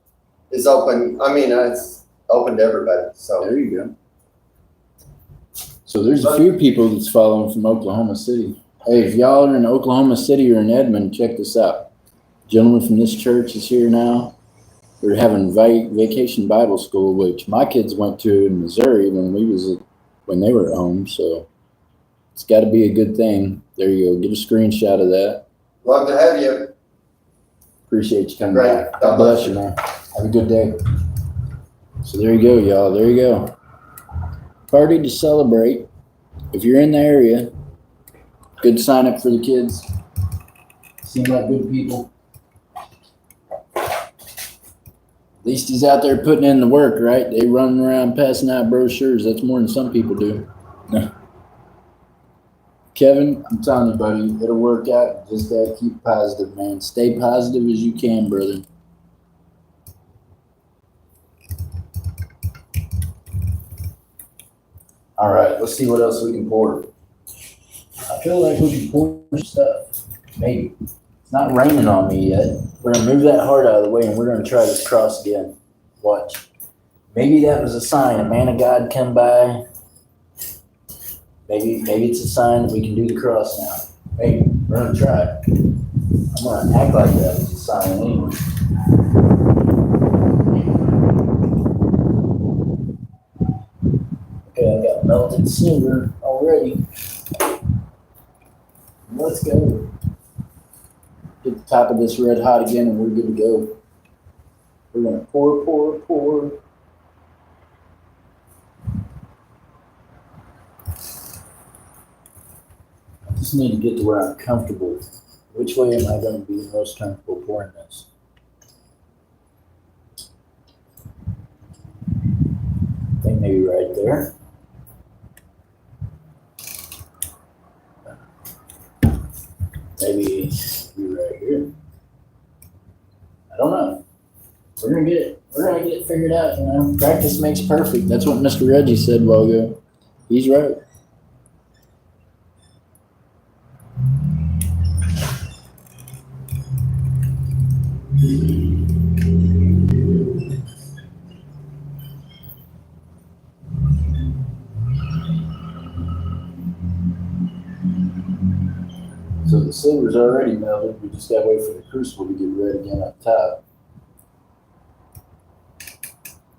is open. I mean, it's open to everybody. So There you go. So there's a few people that's following from Oklahoma City. Hey, if y'all are in Oklahoma City or in Edmond, check this out. Gentleman from this church is here now. They're having vacation Bible school, which my kids went to in Missouri when they were at home. So it's got to be a good thing. There you go. Get a screenshot of that. love to have you. Appreciate you coming Great. back. God bless you, man. Have a good day. So there you go, y'all. There you go. Party to celebrate. If you're in the area, good sign up for the kids. Seem like good people. At least he's out there putting in the work, right? They running around passing out brochures. That's more than some people do. No. Kevin, I'm telling you, buddy, it'll work out. Just gotta keep positive, man. Stay positive as you can, brother. All right, let's see what else we can pour. I feel like we can pour some stuff. Maybe. It's not raining on me yet. We're gonna move that heart out of the way and we're gonna try this cross again. Watch. Maybe that was a sign. A man of God come by. Maybe it's a sign that we can do the cross now. Maybe. We're gonna try it. I'm gonna act like that was a sign anyway. Okay, I got melted silver already. Let's go. Get the top of this red hot again and we're good to go. We're gonna pour. I just need to get to where I'm comfortable. Which way am I gonna be the most comfortable pouring this? I think maybe right there. Maybe right here. I don't know. We're gonna get it figured out, you know. Practice makes perfect. That's what Mr. Reggie said a while ago. He's right. So the silver's already melted. We just gotta wait for the crucible to get red again up top.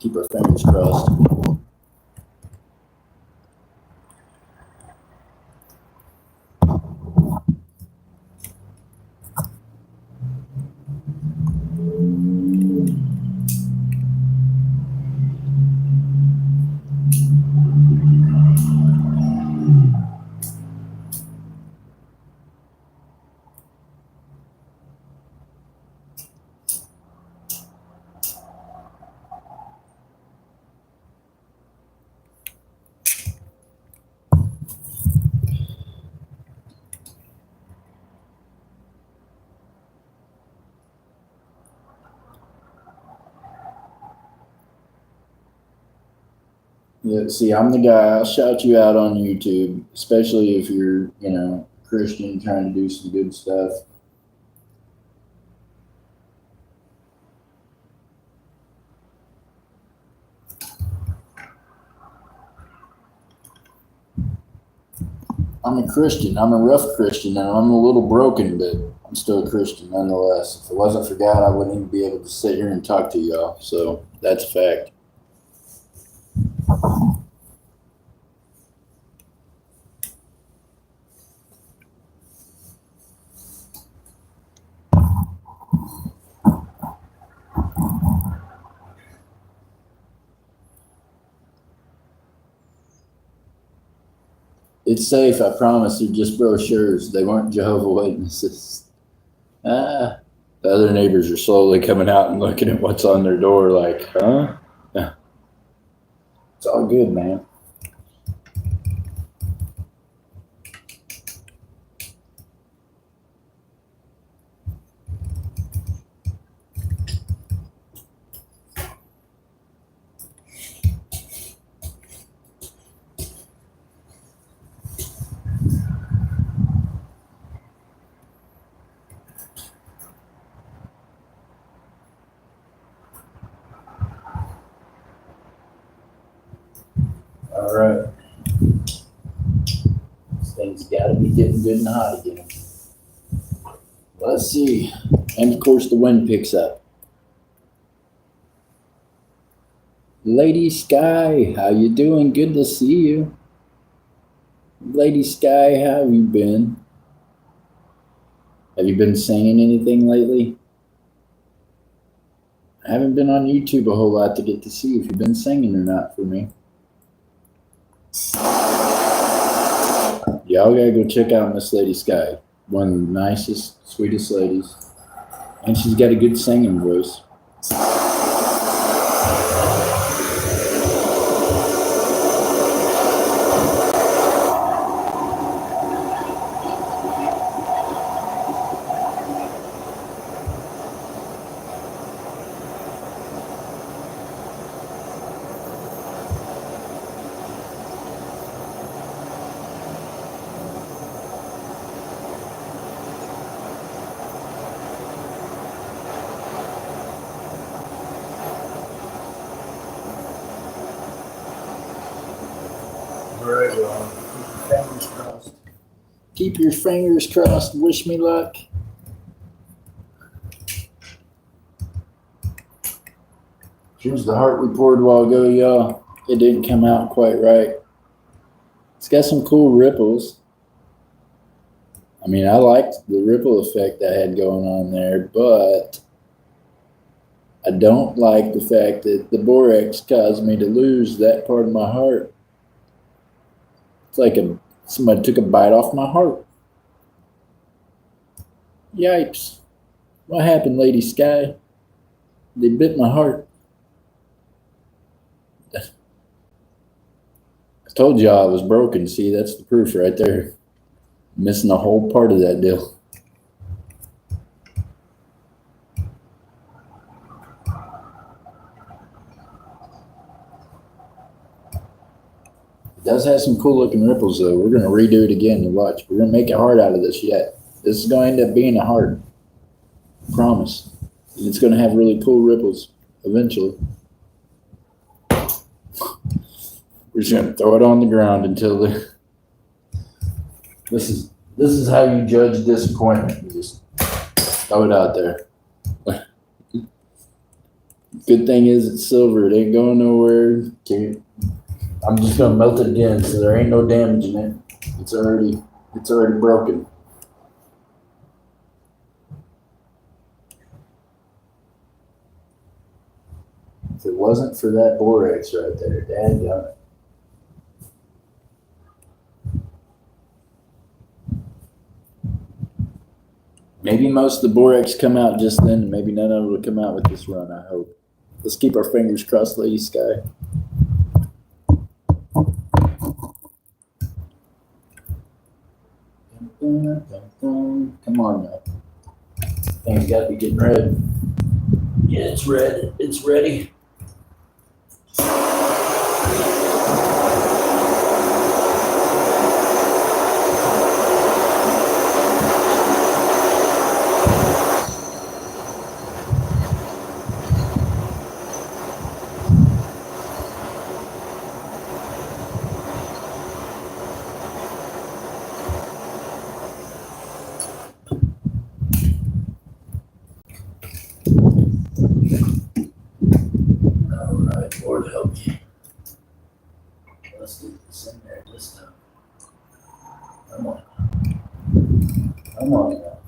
Keep our fingers crossed. Yeah, see, I'm the guy. I'll shout you out on YouTube, especially if you're, Christian trying to do some good stuff. I'm a Christian. I'm a rough Christian, and I'm a little broken, but I'm still a Christian nonetheless. If it wasn't for God, I wouldn't even be able to sit here and talk to y'all. So that's a fact. It's safe, I promise. They're just brochures. They weren't Jehovah Witnesses. The other neighbors are slowly coming out and looking at what's on their door like, huh? Yeah. It's all good, man. All right. This thing's got to be getting good and hot again. Let's see. And of course, the wind picks up. Lady Sky, how you doing? Good to see you. Lady Sky, how have you been? Have you been singing anything lately? I haven't been on YouTube a whole lot to get to see if you've been singing or not for me. Y'all gotta go check out Miss Lady Sky. One of the nicest, sweetest ladies. And she's got a good singing voice. Very well. Keep your fingers crossed. Keep your fingers crossed. Wish me luck. Here's the heart we poured a while ago, y'all. It didn't come out quite right. It's got some cool ripples. I mean, I liked the ripple effect I had going on there, but I don't like the fact that the borax caused me to lose that part of my heart. It's like somebody took a bite off my heart. Yipes. What happened, Lady Sky? They bit my heart. I told y'all I was broken. See, that's the proof right there. Missing a whole part of that deal. It does have some cool looking ripples though. We're going to redo it again to watch. We're going to make a heart out of this yet. This is going to end up being a heart. I promise. And it's going to have really cool ripples eventually. We're just going to throw it on the ground until the... This is how you judge disappointment. You just throw it out there. Good thing is it's silver. It ain't going nowhere. I'm just gonna melt it again, so there ain't no damage in it. It's already broken. If it wasn't for that borax right there, dadgummit. Maybe most of the borax come out just then, and maybe none of it will come out with this run, I hope. Let's keep our fingers crossed, Lady Sky. Come on now. Thing's got to be getting red. Yeah, it's red. It's ready. Lord help me. Let's get this in there this time. Come on. Come on now.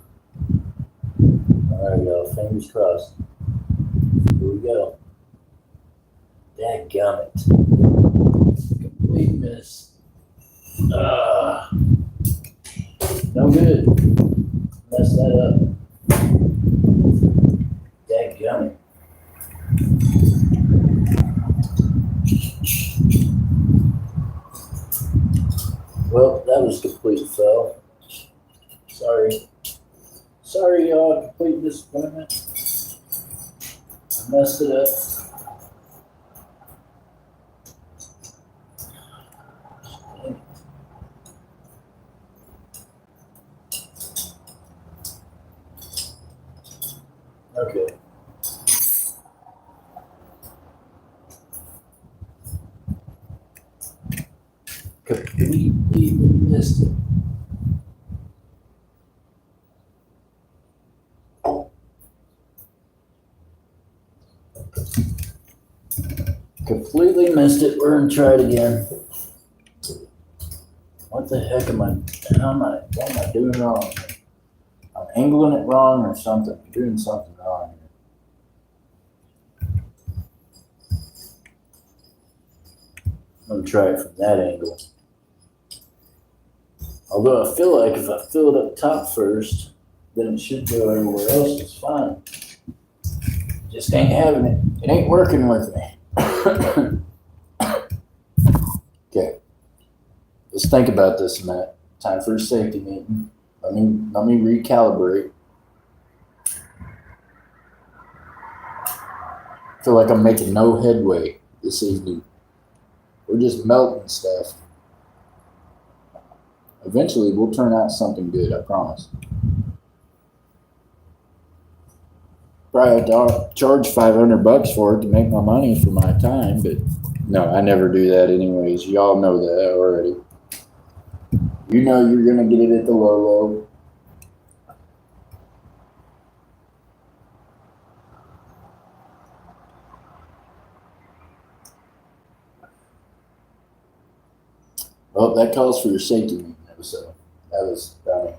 All right, y'all. Fingers crossed. Here we go. Dadgummit. Complete miss. No good. Messed that up. Dadgummit. Well, that was complete fail. Sorry. Sorry, y'all. Complete disappointment. I messed it up. Okay. Completely missed it. Completely missed it. We're gonna try it again. What the heck am I? What am I doing wrong? I'm angling it wrong or something. I'm doing something wrong here. I'm gonna try it from that angle. Although I feel like if I fill it up top first, then it should go everywhere else. It's fine. Just ain't having it. It ain't working with me. Okay. Let's think about this a minute. Time for a safety meeting. Let me recalibrate. I feel like I'm making no headway this evening. We're just melting stuff. Eventually, we'll turn out something good, I promise. Probably have to charge $500 for it to make my money for my time, but no, I never do that anyways. Y'all know that already. You know you're gonna get it at the low. Well, that calls for your safety meeting episode. That was funny.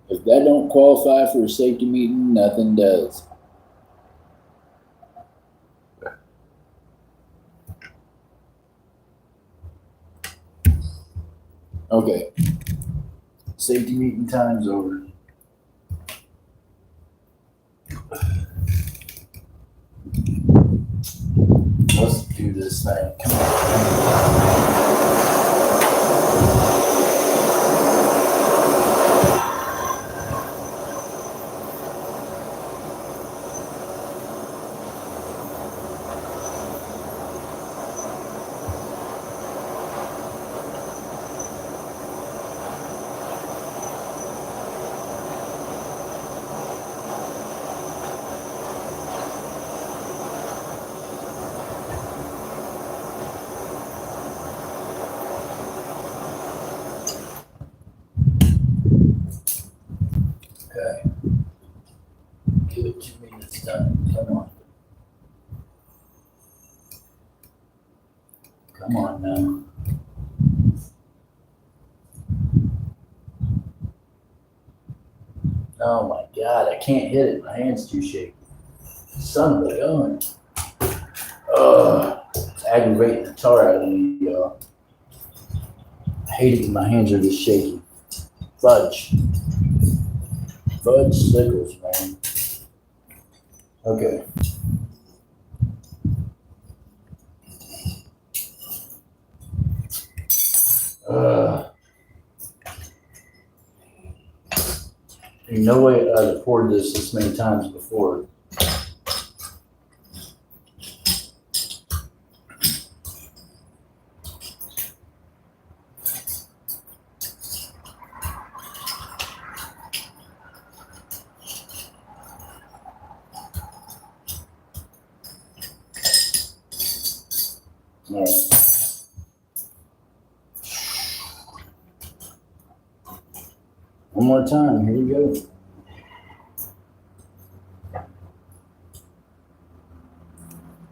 If that don't qualify for a safety meeting, nothing does. Okay. Safety meeting time's over. Let's do this thing. Come on. Okay. Give it 2 minutes done. Come on. Come on now. Oh my God, I can't hit it. My hand's too shaky. Son of a gun. It's aggravating the tar out of me, y'all. I hate it when my hands are just shaky. Fudge. Fudge sickles, man. Okay. There's no way I've poured this many times before. All right. One more time. Here we go.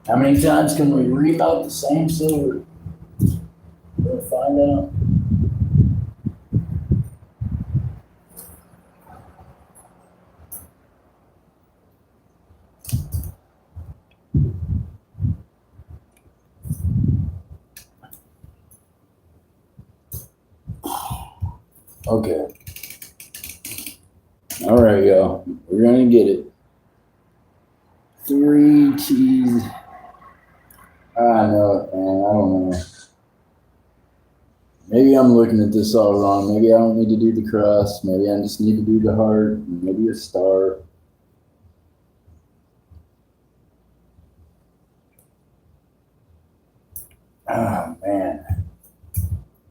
How many times can we remelt the same silver? We'll find out. Okay. All right, y'all. We're gonna get it. 3 cheese. I know it, man. I don't know. Maybe I'm looking at this all wrong. Maybe I don't need to do the crust. Maybe I just need to do the heart. Maybe a star. Oh man,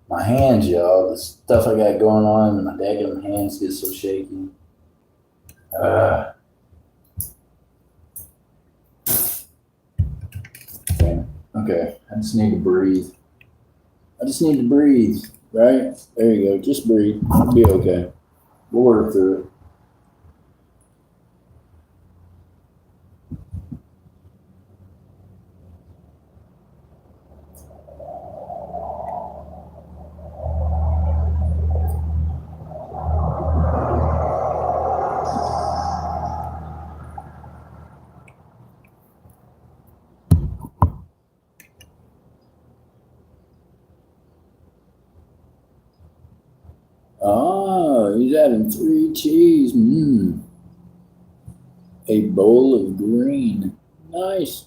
my hands, y'all. The stuff I got going on, my daggone hands get so shaky. Damn. Okay, I just need to breathe. I just need to breathe, right? There you go. Just breathe. It'll be okay. We'll work through it. Ah, he's having 3 cheese. Mmm. A bowl of green. Nice.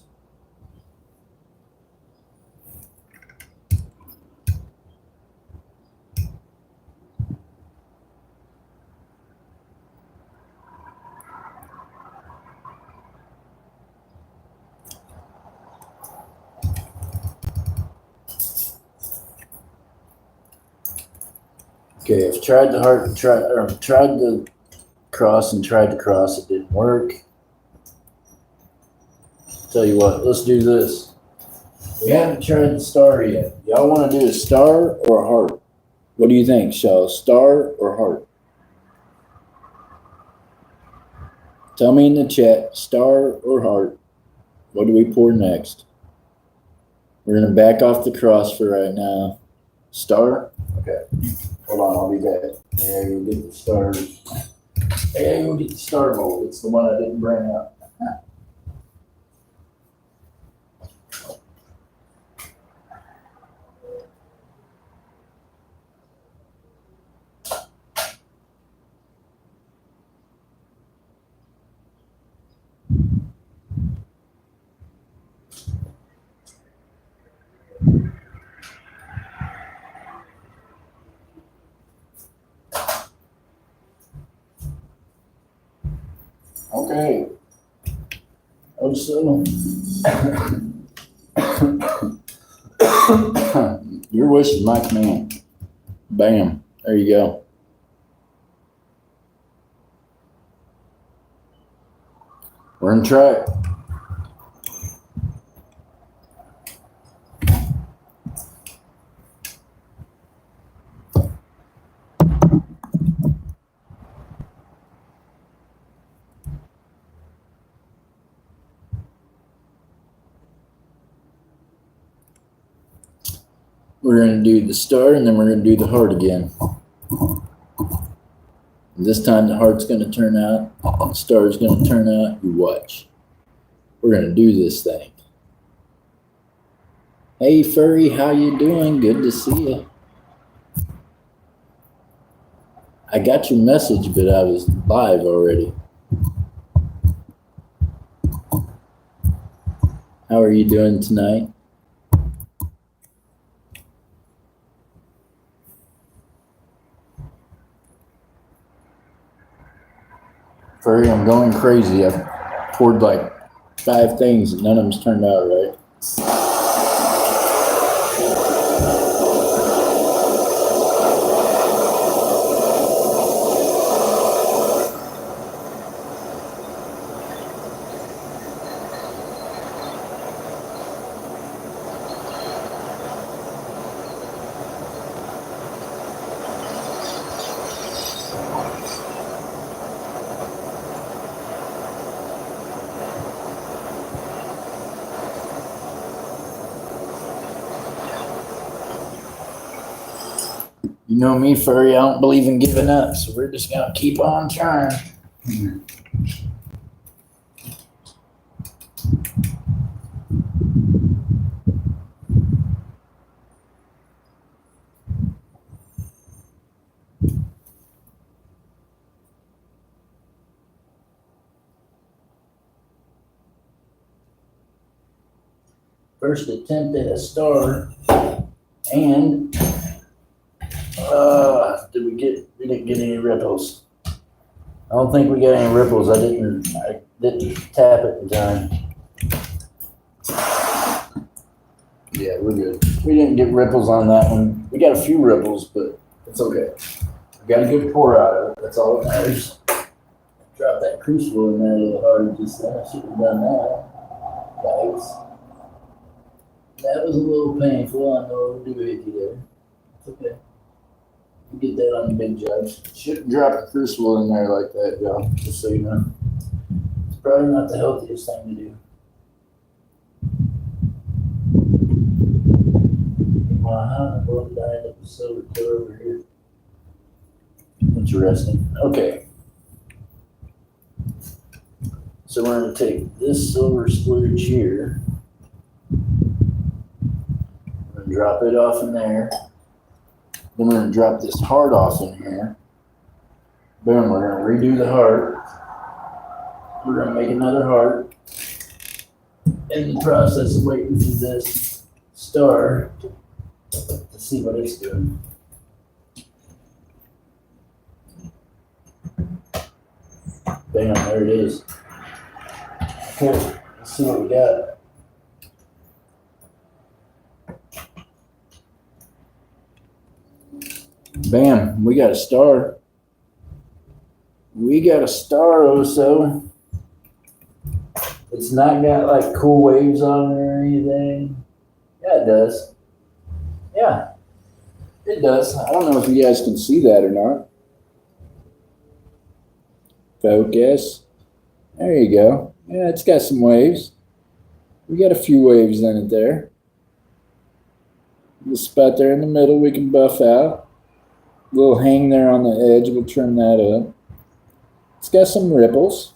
Okay, I've tried the heart and tried the cross and tried to cross. It didn't work. Tell you what, let's do this. We haven't tried the star yet. Y'all want to do a star or a heart? What do you think, Shell? Star or heart? Tell me in the chat, star or heart. What do we pour next? We're going to back off the cross for right now. Star? Okay. Hold on, I'll be back. There you get the stars. There you get the star mold. It's the one I didn't bring up. Okay. Oh, so. Your wish is my command. Bam. There you go. We're in track. We're going to do the star and then we're going to do the heart again. This time the heart's going to turn out, the star's going to turn out. You watch. We're going to do this thing. Hey, Furry, how you doing? Good to see you. I got your message, but I was live already. How are you doing tonight? Furry, I'm going crazy. I've poured like 5 things and none of them's turned out right. You know me, Furry, I don't believe in giving up, so we're just going to keep on trying. first attempt at a star. And we didn't get any ripples. I don't think we got any ripples. I didn't tap it in time. Yeah, we're good. We didn't get ripples on that one. We got a few ripples, but it's okay. We got a good pour out of it. That's all that matters. Drop that crucible in there a little harder just then. I should have done that. Guys. That was a little painful. I know it'll do it there. It's okay. You get that on the big judge. Shouldn't drop a crucible in there like that, y'all. Just so you know. It's probably not the healthiest thing to do. Wow, what did I end up with silver clear over here? Interesting. Okay. So we're going to take this silver splooge here. We're going to drop it off in there. Then we're going to drop this heart off in here. Boom, we're going to redo the heart. We're going to make another heart. In the process of waiting for this star to see what it's doing. Bam, there it is. Okay, let's see what we got. Bam, we got a star. We got a star also. It's not got like cool waves on it or anything. Yeah, it does. Yeah, it does. I don't know if you guys can see that or not. Focus. There you go. Yeah, it's got some waves. We got a few waves in it there. The spot there in the middle we can buff out. A little hang there on the edge, we'll trim that up. It's got some ripples.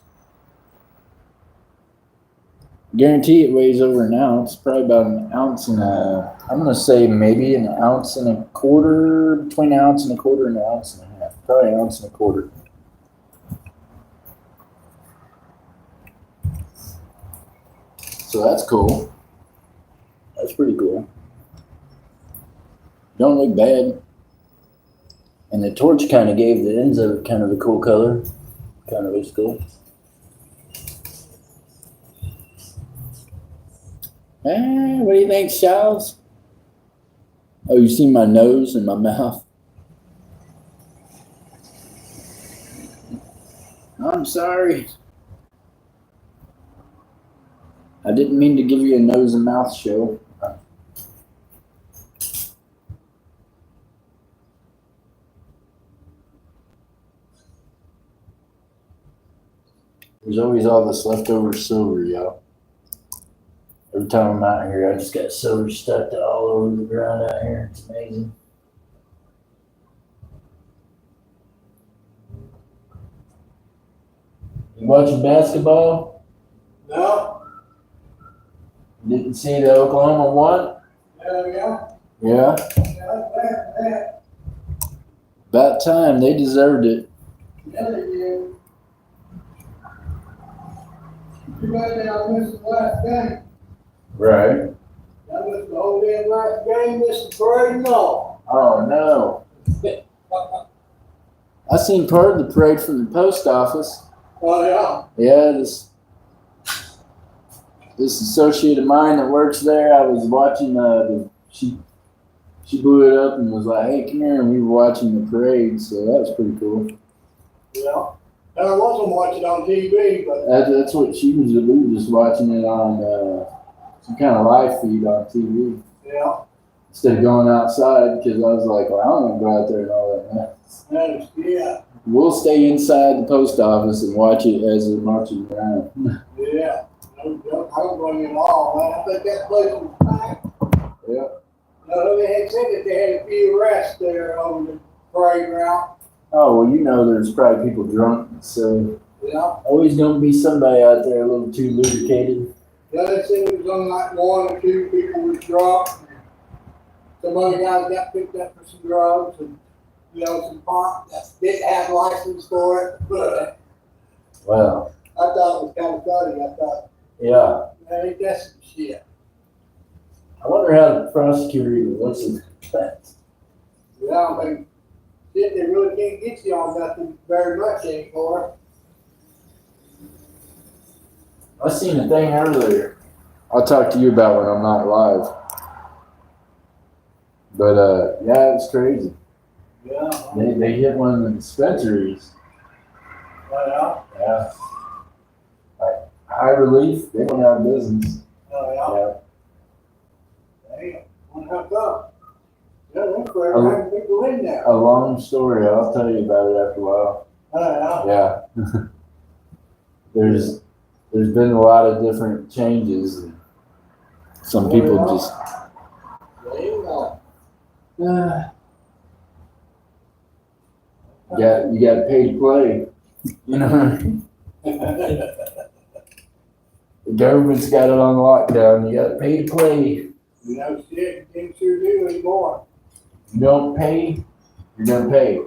Guarantee it weighs over an ounce, probably about an ounce and a, I'm gonna say maybe an ounce and a quarter, between an ounce and a quarter and an ounce and a half. Probably an ounce and a quarter. So that's cool. That's pretty cool. Don't look bad. And the torch kind of gave the ends of it kind of a cool color. Kind of looks cool. What do you think, Charles? Oh, you see my nose and my mouth? I'm sorry. I didn't mean to give you a nose and mouth show. There's always all this leftover silver, y'all. Every time I'm out here, I just got silver stuck all over the ground out here. It's amazing. You watching basketball? No? Didn't see the Oklahoma one? Yeah. Yeah. Yeah. About time. They deserved it. Yeah, they did. You got down missed the last game. Right. I missed the whole damn last game, missed the parade and all. Oh, no. I seen part of the parade from the post office. Oh, yeah. Yeah, this associate of mine that works there, I was watching she blew it up and was like, hey, come here, and we were watching the parade, so that was pretty cool. Yeah. And I wasn't watching on TV, but That's what we were just watching it on some kind of live feed on TV. yeah. Instead of going outside, because I was like, well, I don't want to go out there and all that mess. Yeah. We'll stay inside the post office and watch it as they're marching around. Yeah. I don't blame you at all, man. I think that place was packed. Yeah. No, they had said that they had a few arrests there on the parade route. Oh, well, you know there's probably people drunk, so Yeah. always going to be somebody out there a little too lubricated. Yeah, they said it was on like 1 or 2 people was drunk. Some other guys got picked up for some drugs and, some pot that didn't have license for it. But Wow. I thought it was kind of funny. I thought, Yeah. man, ain't that some shit? wonder how the prosecutor even looks at that. Yeah, I mean, they really can't get you on nothing very much anymore. I seen a thing earlier. I'll talk to you about when I'm not live. But yeah, it's crazy. Yeah. They hit one of the dispensaries. Oh, Yeah. Like, high relief, they went out of business. yeah. Oh, Yeah. yeah. Damn. Wonder how come? Yeah, they're forever having people in there. A long story. I'll tell you about it after a while. Oh, yeah. Yeah. There's been a lot of different changes. And some people just There you go. you got to pay to play. You know, the government's got it on lockdown. You got to pay to play. You know, shit, you can't sure do anymore. You don't pay, you're gonna pay.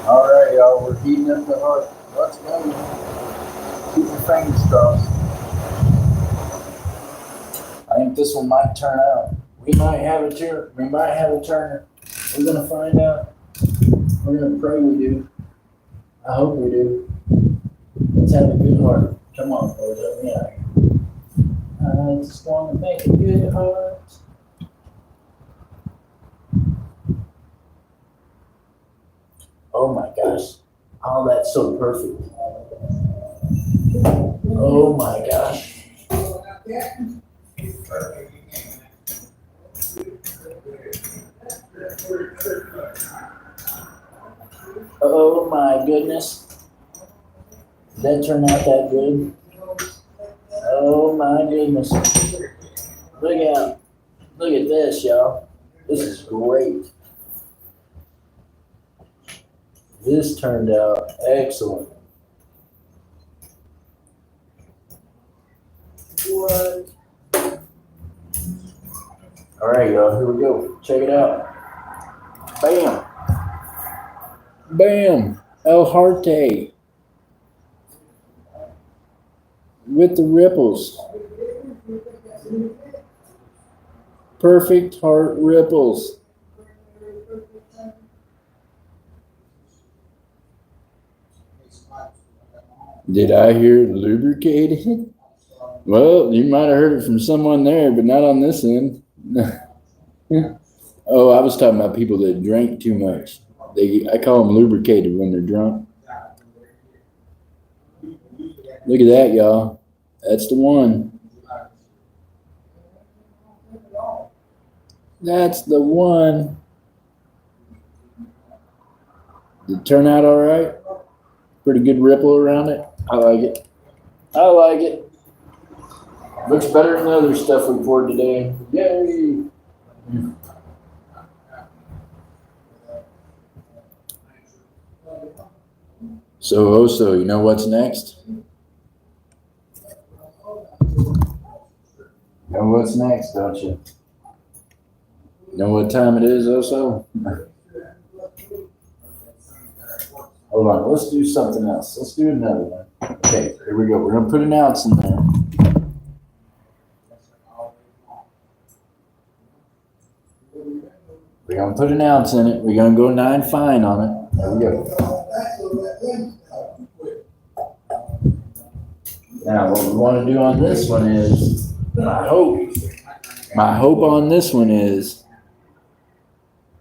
All right, y'all, we're heating up the heart. Let's go. Keep your fingers crossed. I think this one might turn out. We might have a turn. We might have a turner. We're gonna find out. We're gonna pray we do. I hope we do. Let's have a good heart. Come on, Lord, help me out. I just want to make a good heart. Oh my gosh. Oh, that's so perfect. Oh my gosh. Oh my goodness. Did that turn out that good? Oh my goodness. Look out. Look at this, y'all. This is great. This turned out excellent. What? All right, y'all, here we go. Check it out. Bam. Bam. El Harte. With the ripples. Perfect heart ripples. Did I hear lubricated? Well, you might have heard it from someone there, but not on this end. Oh, I was talking about people that drank too much. I call them lubricated when they're drunk. Look at that, y'all. That's the one. That's the one. Did it turn out all right? Pretty good ripple around it. I like it. I like it. Looks better than the other stuff we poured today. Yay! So, you know what's next? You know what's next, don't you? You know what time it is, Oso? Hold on, let's do something else. Let's do another one. Okay, here we go. We're going to put an ounce in there. We're going to put an ounce in it. We're going to go 9 fine on it. There we go. Now, what we want to do on this one is, my hope on this one is,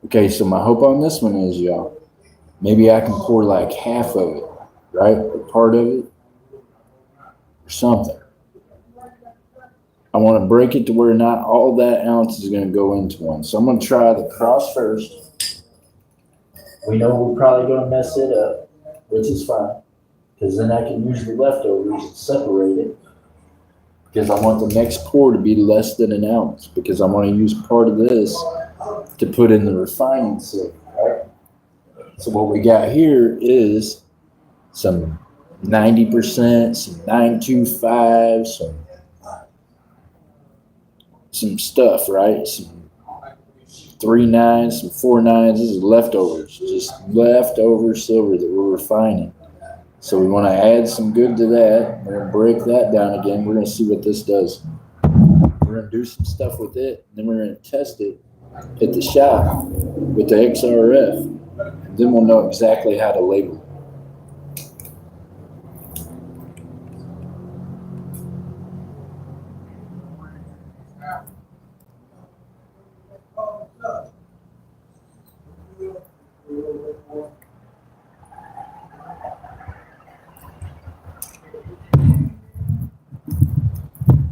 okay, so my hope on this one is, y'all, maybe I can pour like half of it, right? Or part of it, or something. I want to break it to where not all that ounce is going to go into one. So I'm going to try the cross first. We know we're probably going to mess it up, which is fine. Because then I can use the leftovers and separate it. Because I want the next pour to be less than an ounce. Because I want to use part of this to put in the refining silk, right? So what we got here is some 90%, some 925, some stuff, right? Some 3.9s, some 4.9s. This is leftovers, just leftover silver that we're refining. So we want to add some good to that. We're gonna break that down again. We're gonna see what this does. We're gonna do some stuff with it, and then we're gonna test it at the shop with the XRF. And then we'll know exactly how to label it.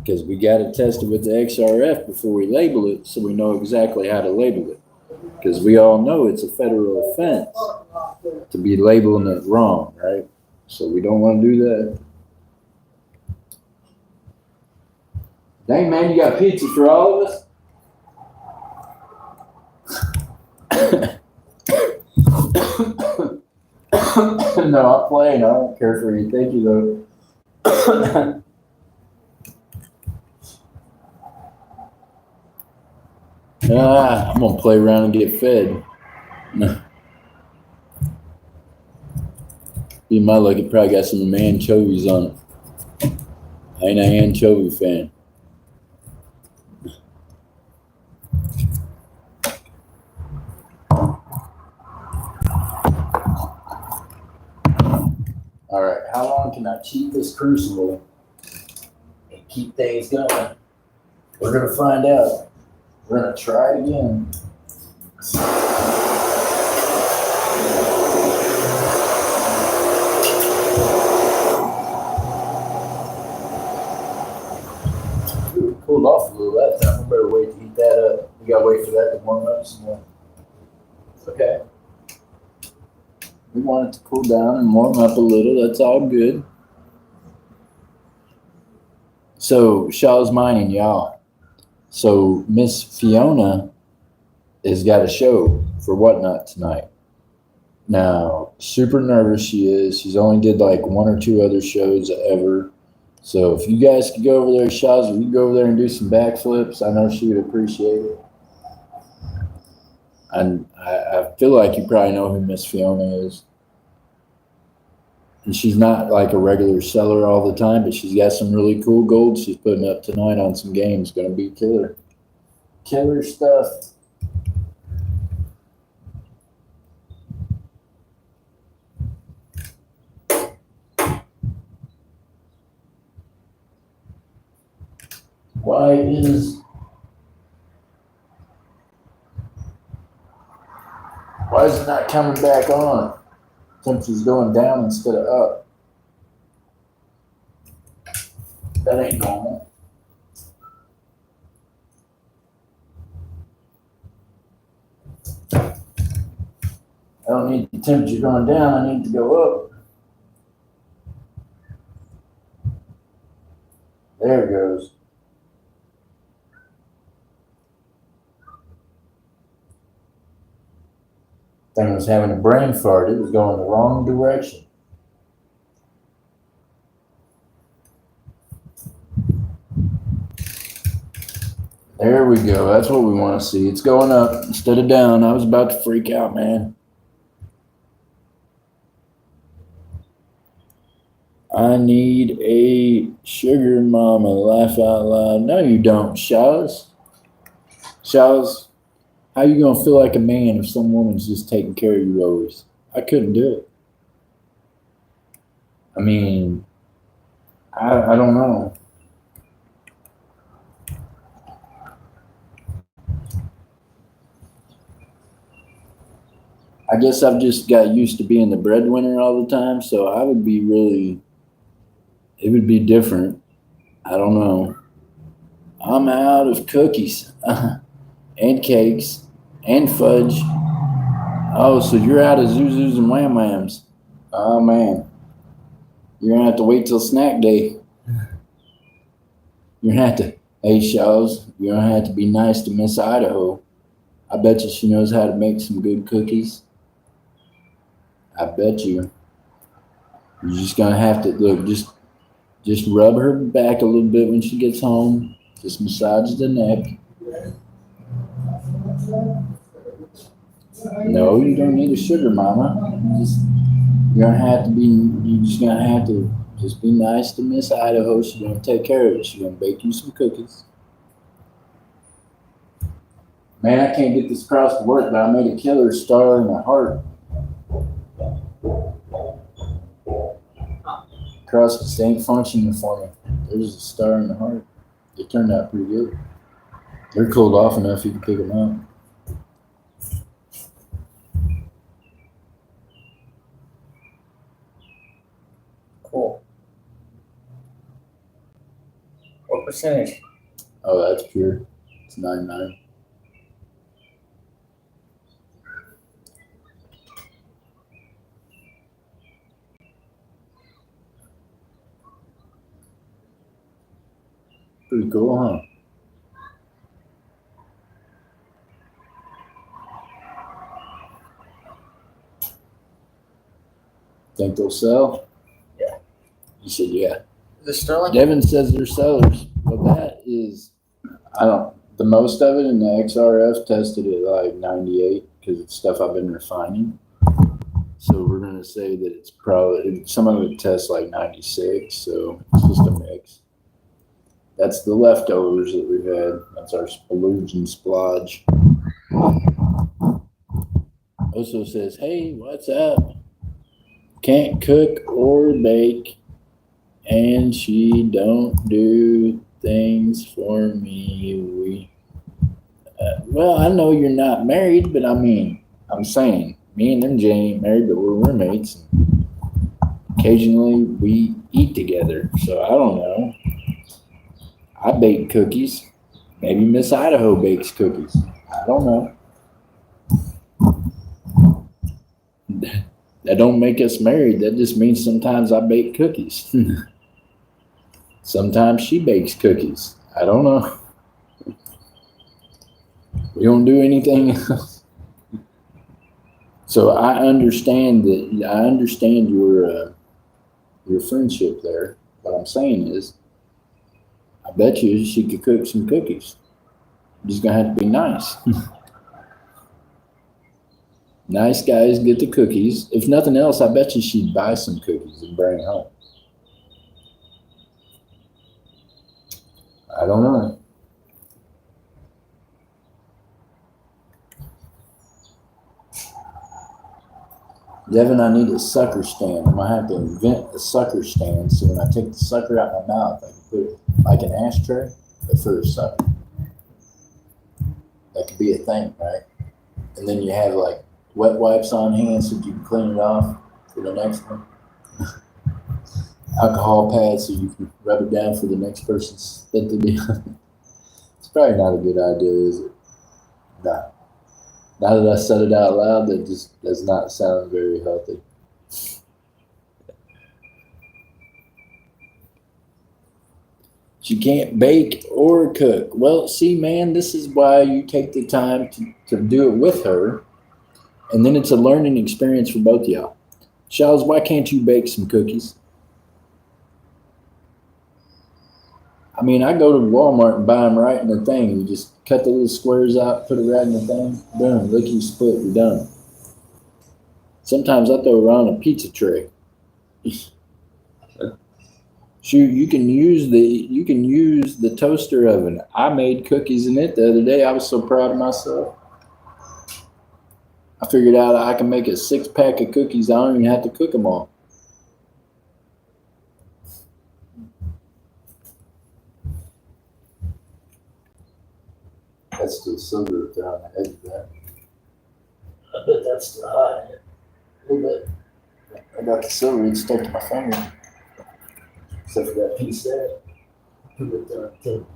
Because we got to test it with the XRF before we label it, so we know exactly how to label it. Because we all know it's a federal offense to be labeling it wrong, right? So we don't want to do that. Dang, man, you got pizza for all of us? No, I'm playing. I don't care for you. Thank you, though. I'm gonna play around and get fed. Be my luck, it probably got some of my anchovies on it. I ain't an anchovy fan. All right, how long can I keep this crucible and keep things going? We're gonna find out. We're gonna try it again. Ooh, it cooled off a little that time. We better wait to heat that up. We gotta wait for that to warm up some more. Okay. We want it to cool down and warm up a little. That's all good. So, Shaw's mining, y'all. So Miss Fiona has got a show for Whatnot tonight. Now, super nervous she is. She's only did like 1 or 2 other shows ever. So if you guys could go over there, Shaw's, we go over there and do some backflips, I know she would appreciate it. And I feel like you probably know who Miss Fiona is. And she's not like a regular seller all the time, but she's got some really cool gold she's putting up tonight on some games. Gonna be killer. Killer stuff. Why is it not coming back on? Temperature's going down instead of up. That ain't normal. I don't need the temperature going down, I need to go up. There it goes. Thing was having a brain fart. It was going the wrong direction. There we go. That's what we want to see. It's going up instead of down. I was about to freak out, man. I need a sugar mama. Laugh out loud. No, you don't, Shaz. Shaz. How you gonna feel like a man if some woman's just taking care of you always? I couldn't do it. I mean, I don't know. I guess I've just got used to being the breadwinner all the time, so I would be really, it would be different. I don't know. I'm out of cookies and cakes. And fudge. Oh, so you're out of Zuzus and Wham Whams. Oh, man. You're going to have to wait till snack day. You're going to have to, hey, Shaws, you're going to have to be nice to Miss Idaho. I bet you she knows how to make some good cookies. I bet you. You're just gonna have to look. Just rub her back a little bit when she gets home. Just massage the neck. No, you don't need a sugar mama. You're gonna have to be. You're just gonna have to just be nice to Miss Idaho. She's gonna take care of it. She's gonna bake you some cookies. Man, I can't get this across to work, but I made a killer star in the heart. Cross just ain't functioning for me. There's a star in the heart. It turned out pretty good. They're cooled off enough you can pick them up. Cool. What percentage? Oh, that's pure. It's 99. Pretty cool, huh? Think they'll sell? Yeah. You said yeah. Is it Sterling? Devin says they're sellers. Well, that is, the most of it in the XRF tested at like 98 because it's stuff I've been refining. So we're going to say that it's probably, some of it tests like 96. So it's just a mix. That's the leftovers that we've had. That's our splooge and splodge. Also says, hey, what's up? Can't cook or bake, and she don't do things for me. Well, I know you're not married, but I mean, I'm saying, me and MJ ain't married, but we're roommates. Occasionally, we eat together, so I don't know. I bake cookies. Maybe Miss Idaho bakes cookies. I don't know. That don't make us married. That just means sometimes I bake cookies. Sometimes she bakes cookies. I don't know. We don't do anything else. So I understand your friendship there. What I'm saying is, I bet you she could cook some cookies. You're just gonna have to be nice. Nice guys get the cookies. If nothing else, I bet you she'd buy some cookies and bring home. I don't know. Devin, I need a sucker stand. I might have to invent a sucker stand so when I take the sucker out of my mouth, I can put it like an ashtray, but for a sucker. That could be a thing, right? And then you have like wet wipes on hand so you can clean it off for the next one. Alcohol pad so you can rub it down for the next person's spit to be on. It's probably not a good idea, is it? No. Now that I said it out loud, that just does not sound very healthy. She can't bake or cook. Well, see, man, this is why you take the time to do it with her. And then it's a learning experience for both of y'all. Charles, why can't you bake some cookies? I mean, I go to Walmart and buy them right in the thing. You just cut the little squares out, put it right in the thing. Boom, lickety split, you're done. Sometimes I throw around a pizza tray. Shoot, you can use the toaster oven. I made cookies in it the other day. I was so proud of myself. I figured out I can make a 6-pack of cookies. I don't even have to cook them all. That's the silver up there on the edge of that. I bet that's still hot in it. A little bit. I got the silver, it's stuck to my finger. Except for that piece there. Put it there on the table.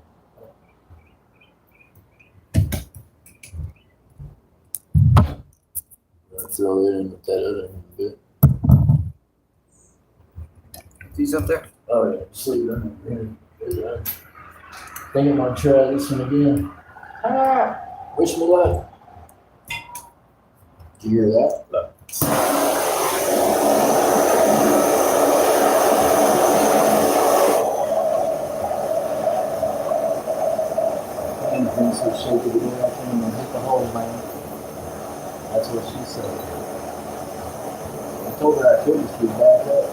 Throw it in with that other bit. These up there? Oh yeah, sleep on it. I think I'm gonna try this one again. Wish me luck. Did you hear that? We back up.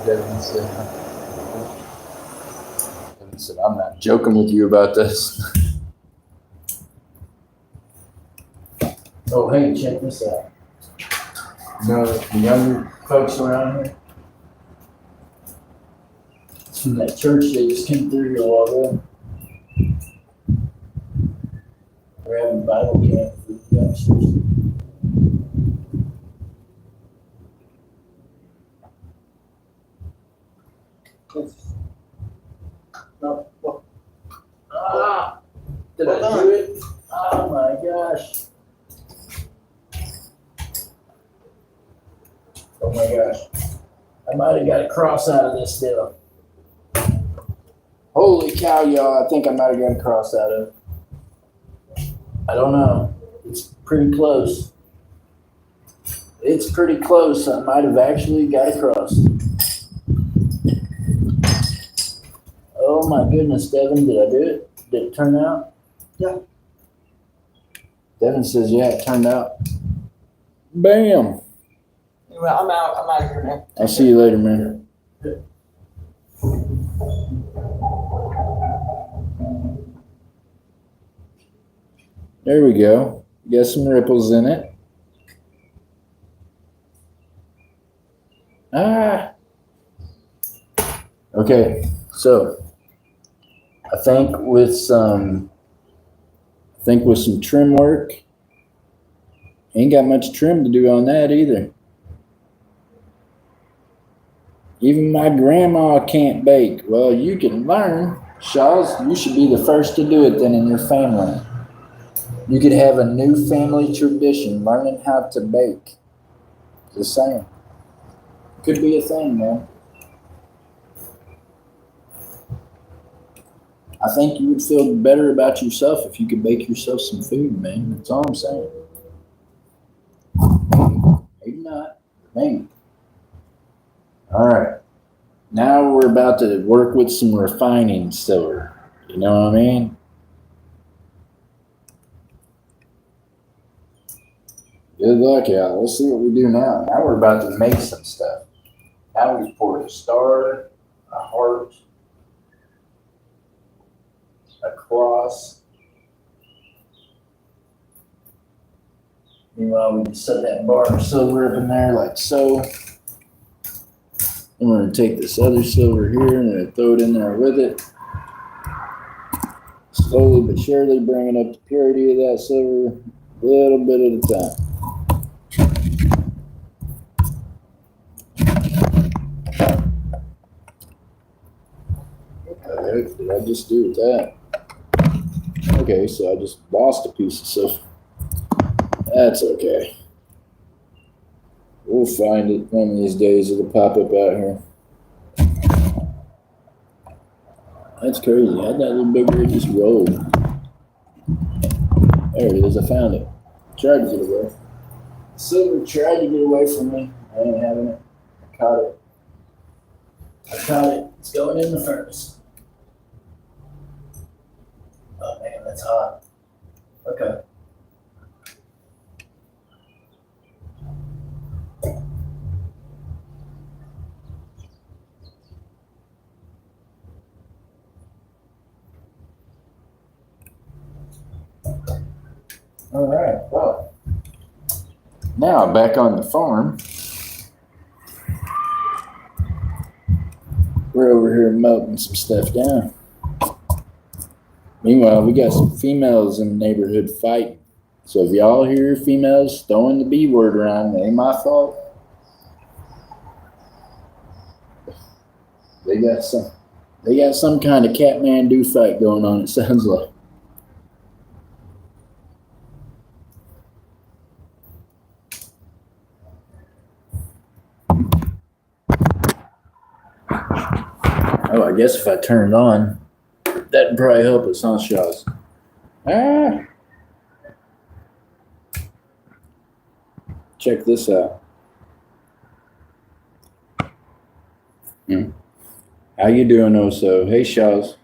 Devin said, I'm not joking with you about this. Oh, hey, check this out. You know, the younger folks around here, it's from that church they just came through here a while ago. We're having Bible camp for the youngsters. No. Ah! Did I do it? Oh my gosh. Oh my gosh. I might have got a cross out of this deal. Holy cow, y'all. I think I might have got a cross out of it. I don't know. It's pretty close. It's pretty close. I might have actually got a cross. Oh my goodness, Devin, did I do it? Did it turn out? Yeah. Devin says, yeah, it turned out. Bam. Well, I'm out of here, man. I'll see you later, man. There we go. Got some ripples in it. Ah. Okay, so I think with some trim work, ain't got much trim to do on that either. Even my grandma can't bake. Well, you can learn. Shaws, you should be the first to do it then in your family. You could have a new family tradition, learning how to bake. Just saying. Could be a thing, man. I think you would feel better about yourself if you could bake yourself some food, man. That's all I'm saying. Maybe not. Maybe. All right. Now we're about to work with some refining silver. You know what I mean? Good luck, y'all. Let's see what we do now. Now we're about to make some stuff. Now we pour a star, a heart, a cross. Meanwhile, we can set that bar of silver up in there like so. I'm going to take this other silver here and I'm going to throw it in there with it. Slowly but surely bringing up the purity of that silver a little bit at a time. What the heck did I just do with that? Okay, so I just lost a piece of silver. That's okay. We'll find it one of these days. It'll pop up out here. That's crazy. How'd that little big rig just roll? There it is. I found it. Tried to get away. Silver tried to get away from me. I ain't having it. I caught it. It's going in the furnace. Oh man, that's hot. Okay. All right, well, now back on the farm. We're over here melting some stuff down. Meanwhile, we got some females in the neighborhood fighting. So if y'all hear females throwing the B word around, it ain't my fault. They got some kind of Catman-Do fight going on, it sounds like. Oh, I guess if I turn it on, that'd probably help us, huh, Shaws? Ah! Check this out. How you doing, Oso? Hey, Shaws.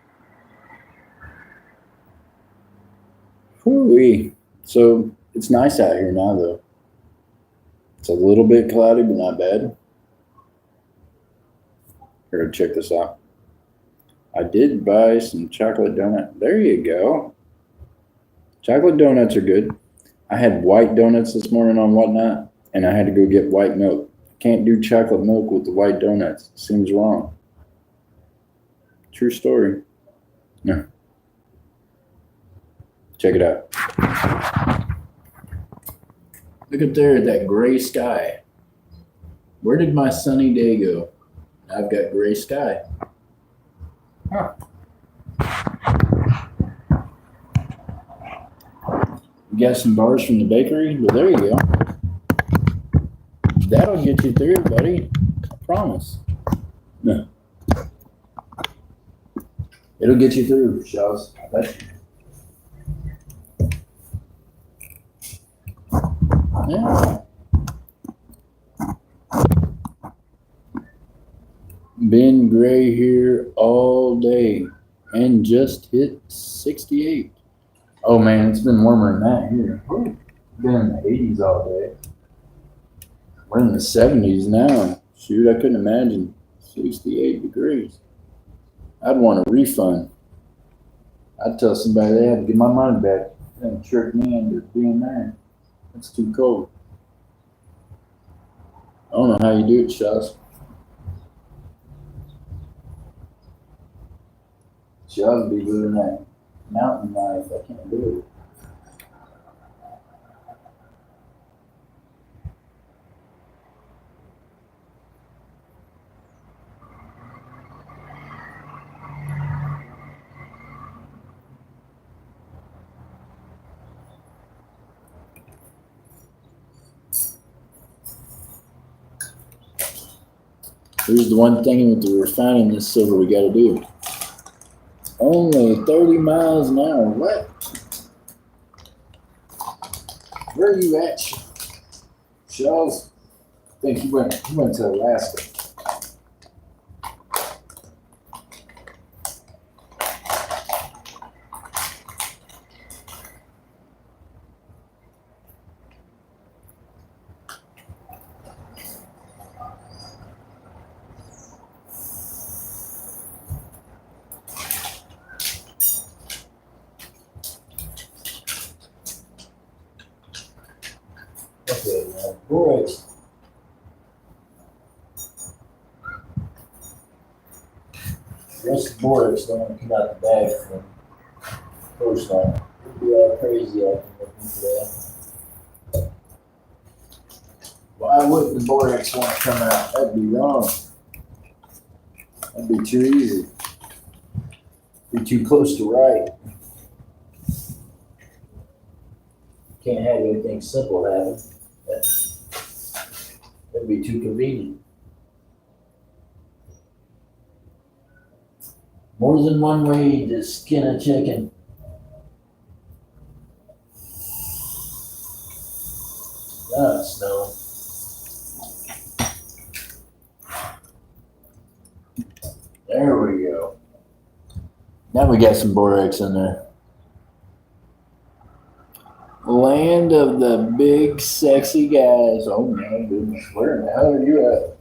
Whoo-wee. So, it's nice out here now, though. It's a little bit cloudy, but not bad. Here, check this out. I did buy some chocolate donut. There you go. Chocolate donuts are good. I had white donuts this morning on Whatnot, and I had to go get white milk. Can't do chocolate milk with the white donuts. Seems wrong. True story. No. Check it out. Look up there at that gray sky. Where did my sunny day go? I've got gray sky. Huh. You got some bars from the bakery? Well, there you go. That'll get you through, buddy. I promise. No. It'll get you through, Shells. I bet you. Yeah. Been gray here all day and just hit 68. Oh man, it's been warmer than that here. Been in the 80s all day. We're in the 70s now. Shoot, I couldn't imagine 68 degrees. I'd want a refund. I'd tell somebody they had to get my money back and trick me into being there. It's too cold. I don't know how you do it, Shots. Shots be living that mountain life. I can't do it. Here's the one thing with the refining this silver we got to do. Only 30 miles an hour. What? Where are you at, Charles? I think he went to Alaska. Okay, boys. Rest of the boards don't want to come out the bag from post on. It'd be all crazy out there looking for that. Why wouldn't the borax want to come out? That'd be wrong. That'd be too easy. Be too close to right. Can't have anything simple happen. That'd be too convenient. More than one way to skin a chicken. Ah, snow. There we go. Now we got some borax in there. Land of the big sexy guys. Oh my goodness. Where in the hell are you at?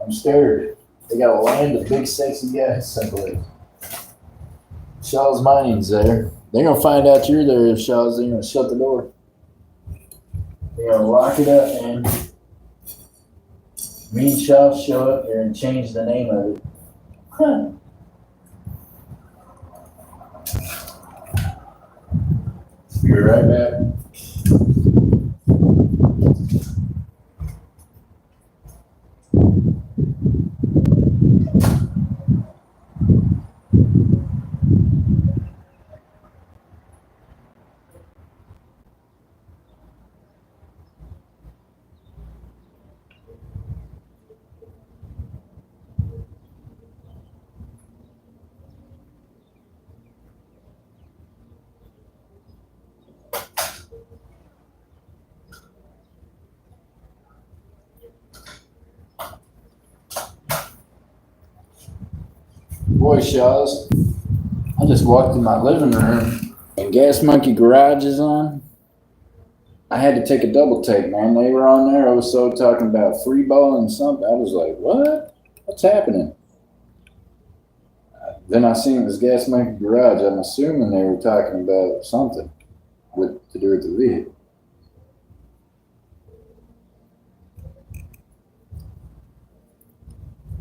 I'm scared. They got a land of big sexy guys someplace. Shaw's Mining's there. They're gonna find out you're there, Shaw's. They're gonna shut the door. They're gonna lock it up, and me and Shaw show up there and change the name of it. Huh. Be right back. Boy, Shaws, I just walked in my living room and Gas Monkey Garage is on. I had to take a double take, man. They were on there. I was so talking about free balling something. I was like, what? What's happening? Then I seen it was Gas Maker Garage. I'm assuming they were talking about something to do with the vehicle.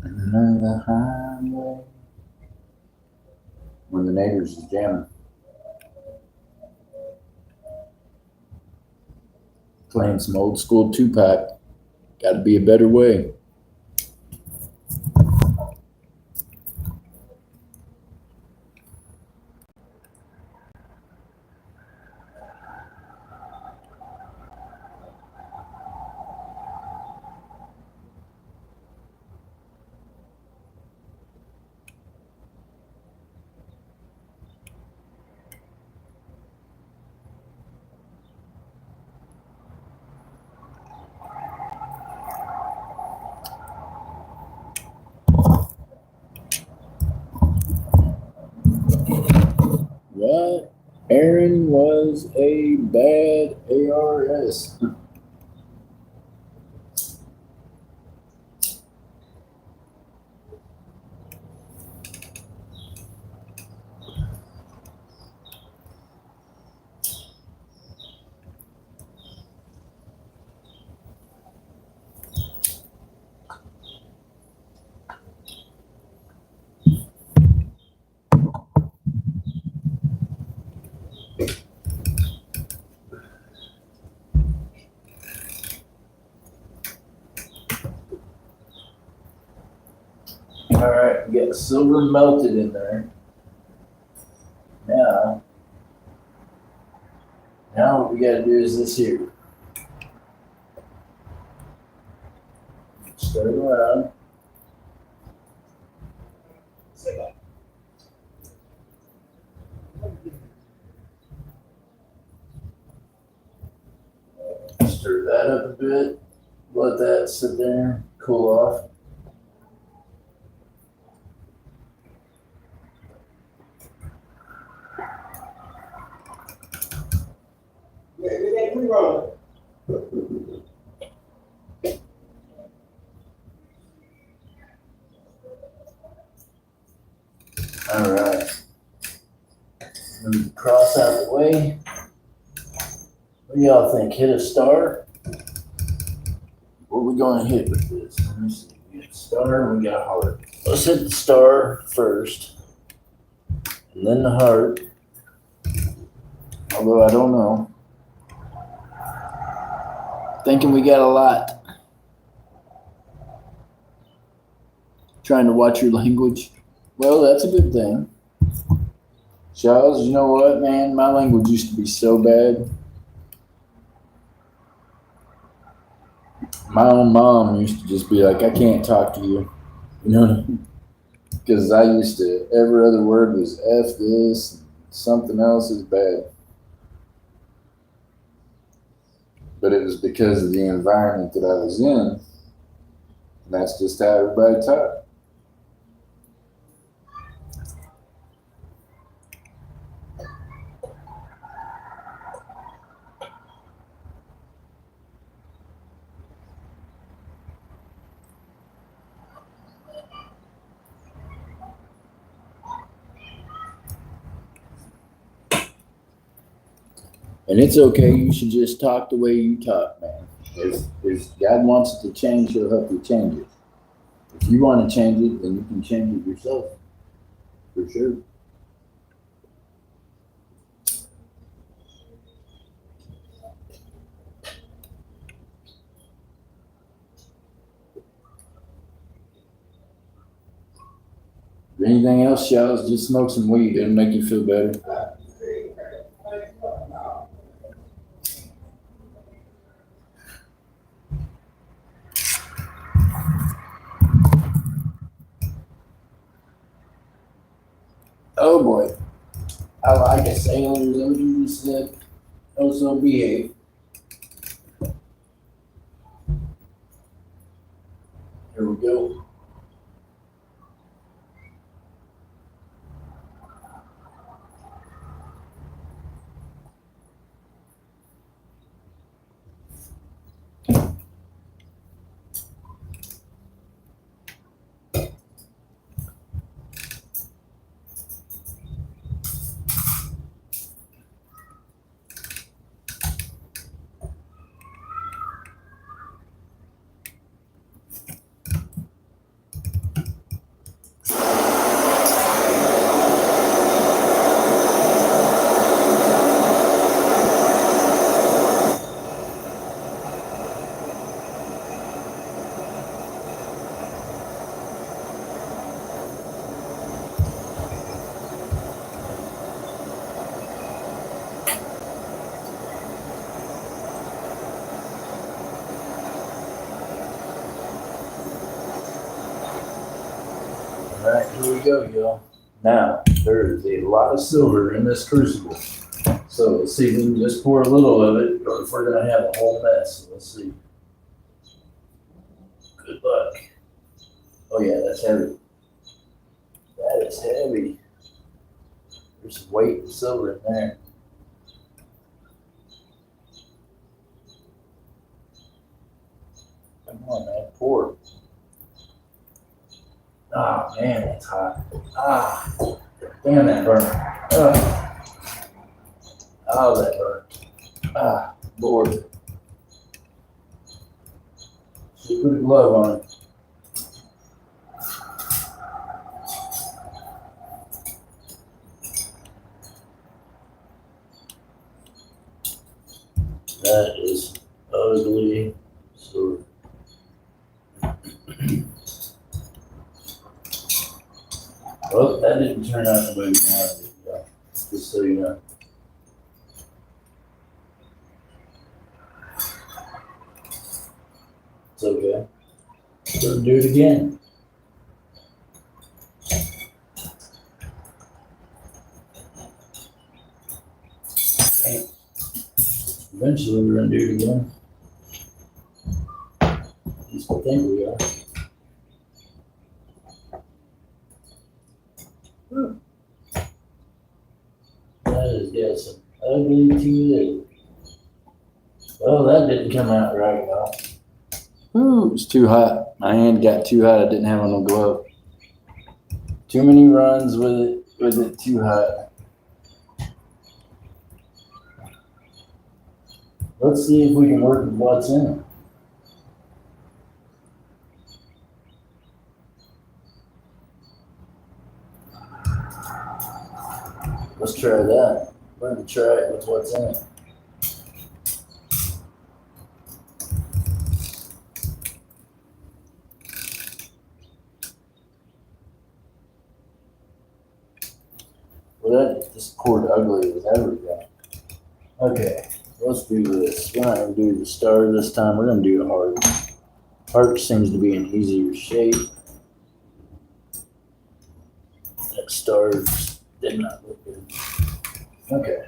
Another highway. When the neighbors is jamming. Playing some old school Tupac. Gotta be a better way. What? Aaron was a bad ARS. All right, we got the silver melted in there. Now what we gotta do is this here. Stir it around. Stir that up a bit. Let that sit there, cool off. Yeah, get that pre-roll. All right. Move the cross out the way. What do y'all think? Hit a star? What are we going to hit with this? Let me see. We got a star and we got a heart. Let's hit the star first, and then the heart. Although I don't know. Thinking we got a lot. Trying to watch your language. Well, that's a good thing. Charles, you know what, man? My language used to be so bad. My own mom used to just be like, I can't talk to you. You know, because I used to, every other word was F this, something else is bad. But it was because of the environment that I was in. And that's just how everybody talked. And it's okay. You should just talk the way you talk, man. If God wants it to change, He'll help you change it. If you want to change it, then you can change it yourself. For sure. Anything else, Charles? Just smoke some weed. It'll make you feel better. Oh boy. I like it. Sailors, OG said, also behave. Here we go. Here we go, y'all. Now, there is a lot of silver in this crucible. So let's see if we can just pour a little of it, or if we're gonna have a whole mess. Let's see. Good luck. Oh yeah, that's heavy. That is heavy. There's some weight of silver in there. Come on, man, pour. Oh man, that's hot. Ah, damn, that burnt. Oh, that burnt. Ah, Lord. Should put a glove on it. That is ugly. So, well, that didn't turn out the way we wanted it, y'all. Just so you know. It's okay. We'll do it again. Okay. Eventually, we're gonna do it again. At least I think we are. That is, yeah, some ugly TV. Well, that didn't come out right, y'all. Ooh, it was too hot. My hand got too hot. I didn't have on no glove. Too many runs with it too hot. Let's see if we can work with what's in it. Let's try that. We're gonna try it with what's in it. Well, that just poured ugly as everything. Okay, let's do this. We're not gonna do the star this time. We're gonna do the heart. Heart seems to be an easier shape. That star did not look good. Okay.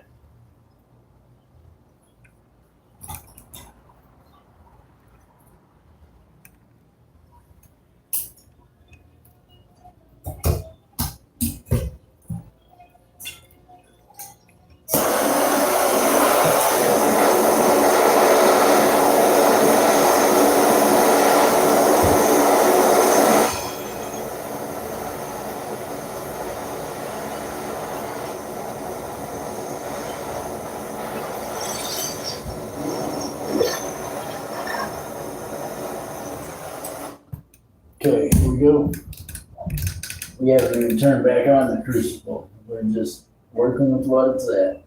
Okay, here we go. We haven't even turned back on the crucible. We're just working with what it's at.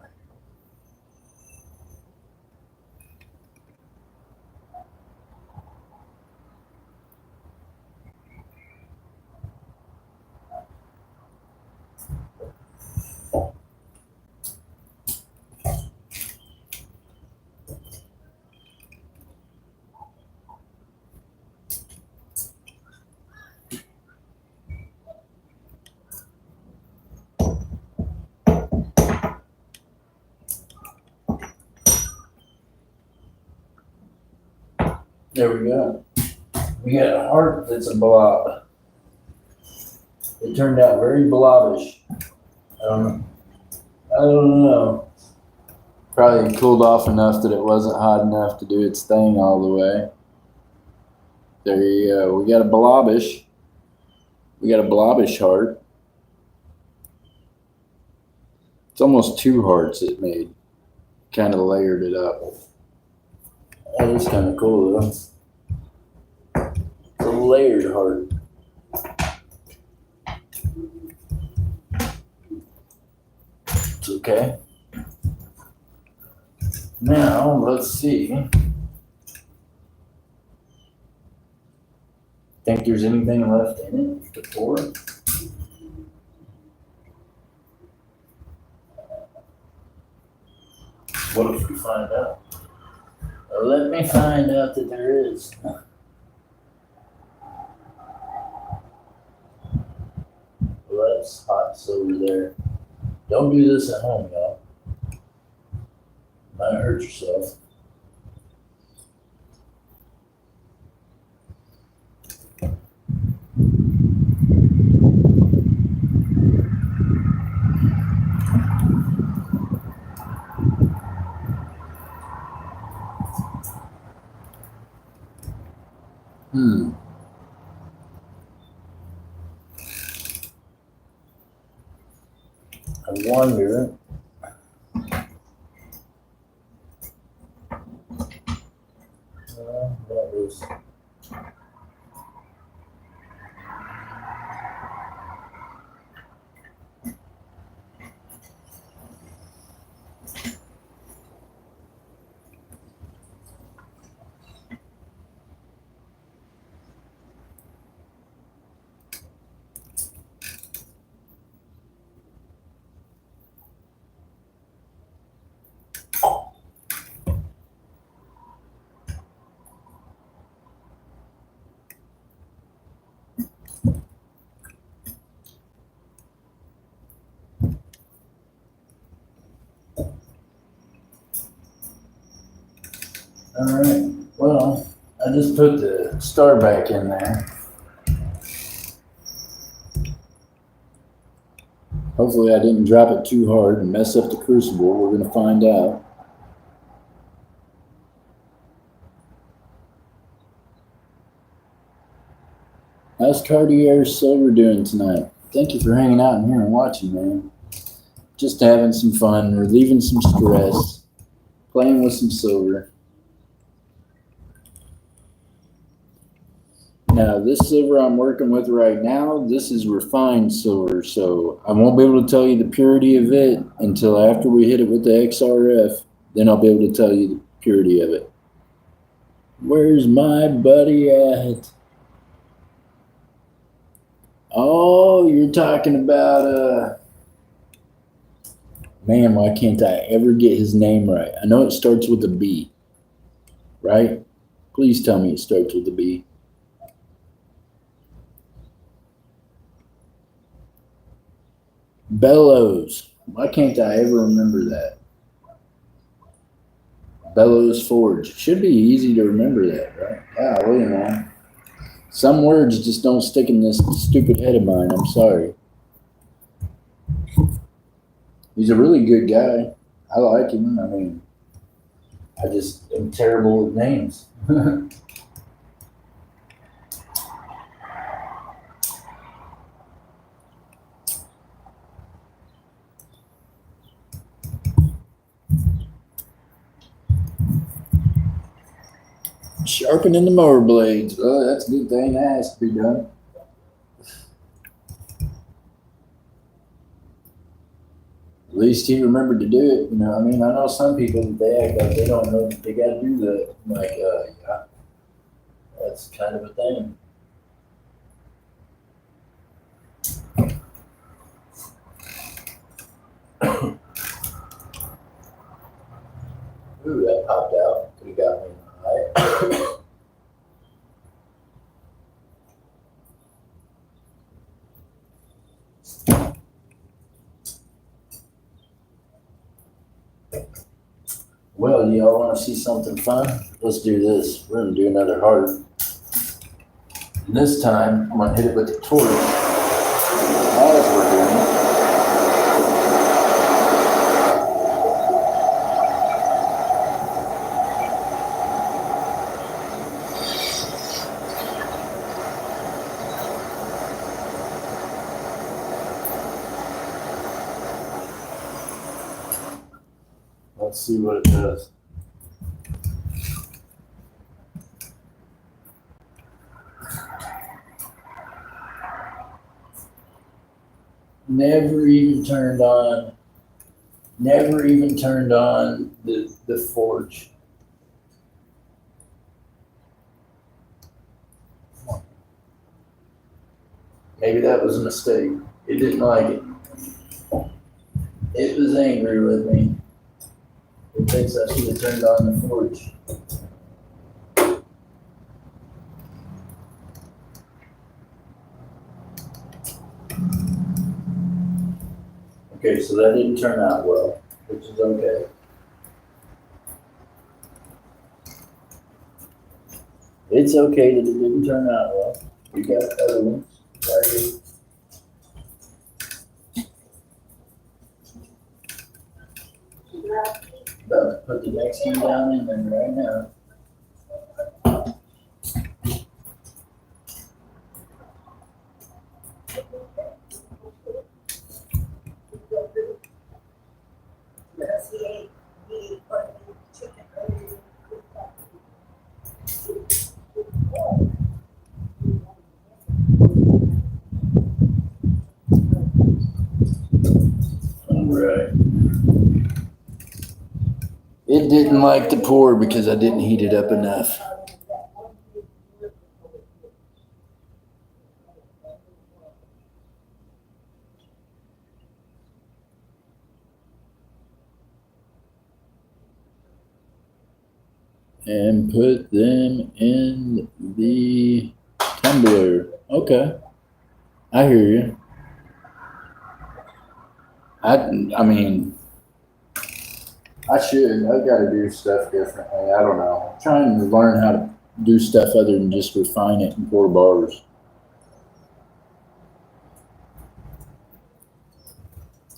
There we go. We got a heart that's a blob. It turned out very blobbish. I don't know. Probably cooled off enough that it wasn't hot enough to do its thing all the way. There you go. We got a blobbish. We got a blobbish heart. It's almost two hearts it made. Kind of layered it up. That is kind of cool though. It's a layered heart. It's okay. Now, let's see. Think there's anything left in it to pour? What if we find out? Let me find out that there is. Well, that's hot silver there. Don't do this at home, y'all. Might hurt yourself. I wonder. That was. All right. Well, I just put the star back in there. Hopefully I didn't drop it too hard and mess up the crucible. We're going to find out. How's Cartier Silver doing tonight? Thank you for hanging out in here and watching, man. Just having some fun, relieving some stress, playing with some silver. Now, this silver I'm working with right now, this is refined silver, so I won't be able to tell you the purity of it until after we hit it with the XRF. Then I'll be able to tell you the purity of it. Where's my buddy at? Oh, you're talking about, man, why can't I ever get his name right? I know it starts with a B, right? Please tell me it starts with a B. Bellows. Why can't I ever remember that? Bellows Forge. Should be easy to remember that, right? Golly, man. Some words just don't stick in this stupid head of mine. I'm sorry. He's a really good guy. I like him. I mean, I just am terrible with names. Sharpening the mower blades. Oh, that's a good thing. That has to be done. At least he remembered to do it. You know, I mean, I know some people, they act like they don't know that they got to do that. I'm like, yeah, that's kind of a thing. Ooh, that popped out. Could have got me in the eye. Well, y'all want to see something fun? Let's do this. We're going to do another heart. And this time, I'm going to hit it with the torch. As we're doing it. Let's see what it does. Never even turned on the forge. Maybe that was a mistake. It didn't like it. It was angry with me. It thinks I should have turned on the forge. Okay, so that didn't turn out well, which is okay. It's okay that it didn't turn out well. We got other ones. Right here. About to put the next one down in there right now. All right. It didn't like to pour because I didn't heat it up enough. And put them in the tumbler. Okay. I hear you. I mean, I should. I got to do stuff differently. I don't know. I'm trying to learn how to do stuff other than just refine it and pour bars.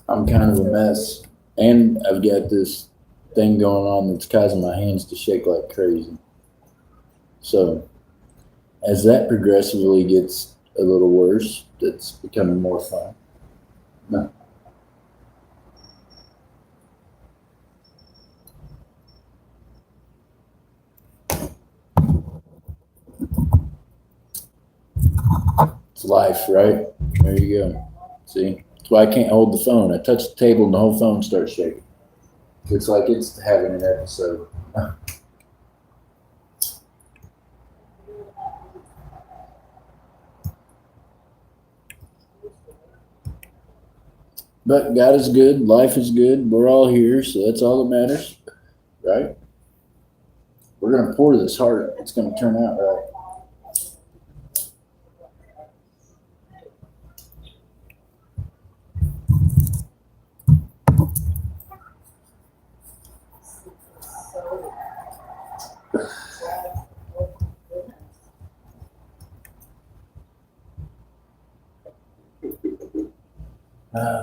I'm kind of a mess. And I've got this thing going on that's causing my hands to shake like crazy. So as that progressively gets a little worse, it's becoming more fun. No. It's life, right? There you go. See? That's why I can't hold the phone. I touch the table and the whole phone starts shaking. Looks like it's having an episode. But God is good. Life is good. We're all here, so that's all that matters, right? We're going to pour this hard. It's going to turn out right.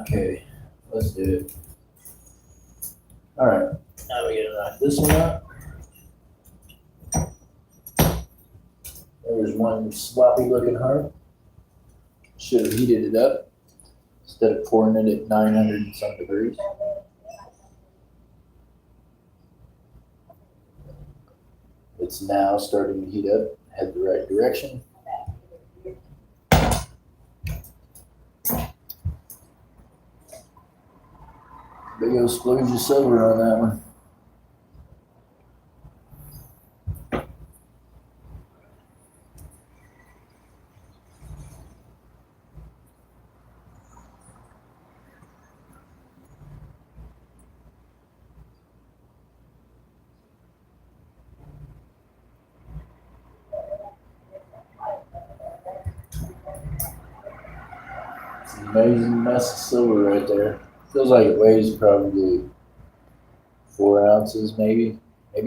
Okay, let's do it. All right, now we gotta knock this one out. There's one sloppy looking heart. Should have heated it up instead of pouring it at 900 and some degrees. It's now starting to heat up, head the right direction. Big old splooge of silver on that one. It's an amazing mess of silver right there. Feels like it weighs probably 4 ounces, maybe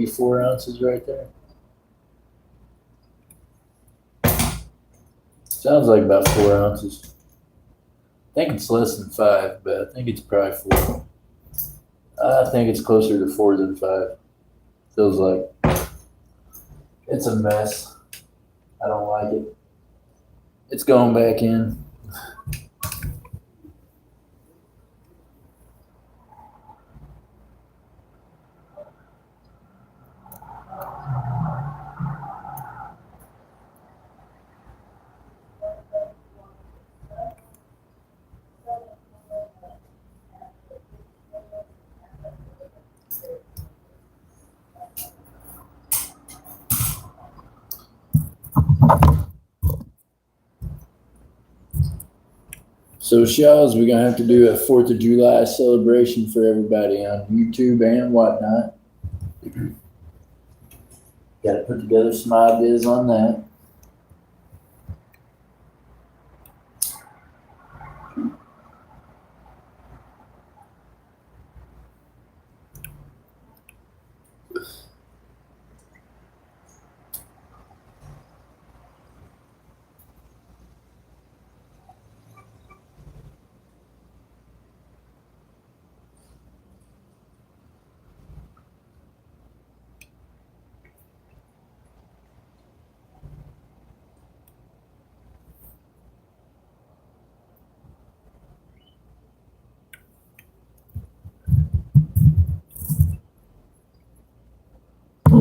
4 ounces right there. Sounds like about 4 ounces. I think it's less than 5, but I think it's probably 4. I think it's closer to 4 than 5. Feels like it's a mess. I don't like it. It's going back in. So, Shells, we're going to have to do a 4th of July celebration for everybody on YouTube and whatnot. Got to put together some ideas on that.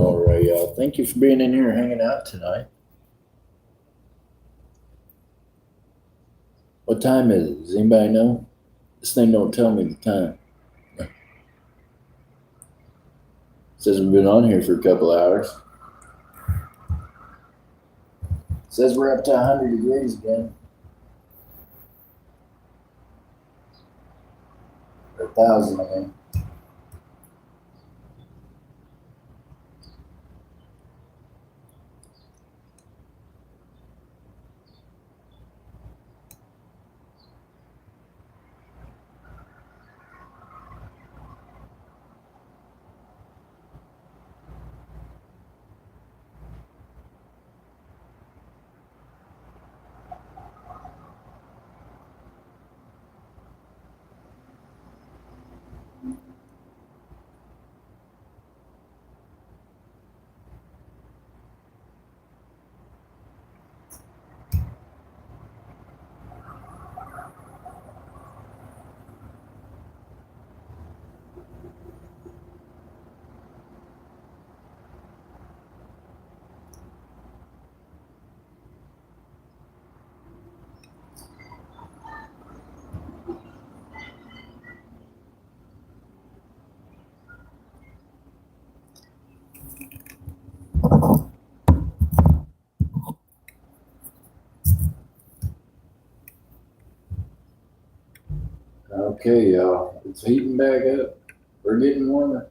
All right, y'all. Thank you for being in here hanging out tonight. What time is it? Does anybody know? This thing don't tell me the time. It says we've been on here for a couple hours. It says we're up to 100 degrees again. Or 1,000, I mean. Okay, y'all. It's heating back up. We're getting warmer.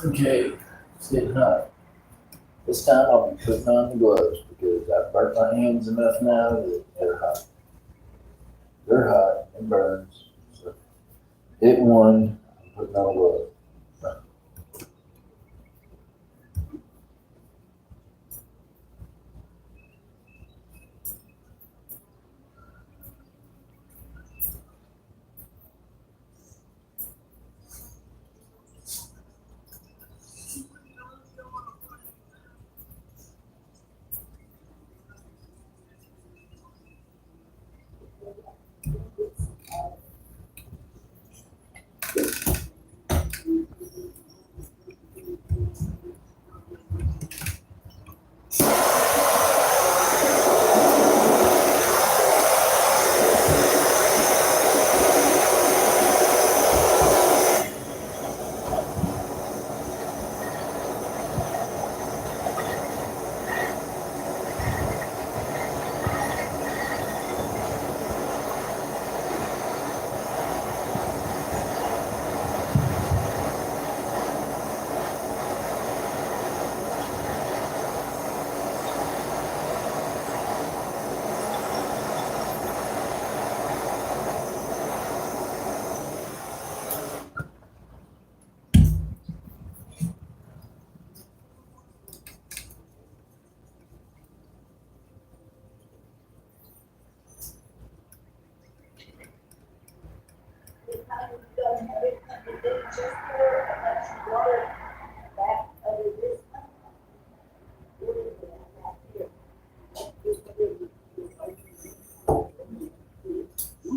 Okay, it's getting hot. This time I'll be putting on the gloves because I've burnt my hands enough now that they're hot. They're hot, it burns. So hit one, I'm putting on a glove.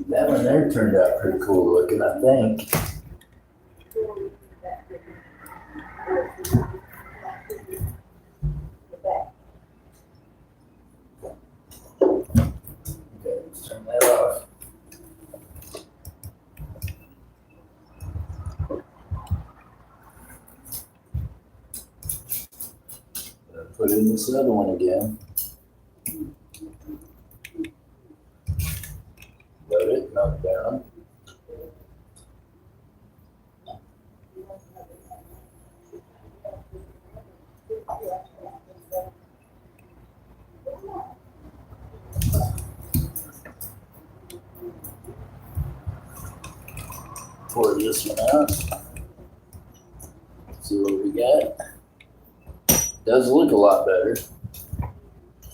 That one there turned out pretty cool looking, I think. Okay, let's turn that off. put in this other one again. Let it melt down. Pour this one out. See what we got. Does look a lot better as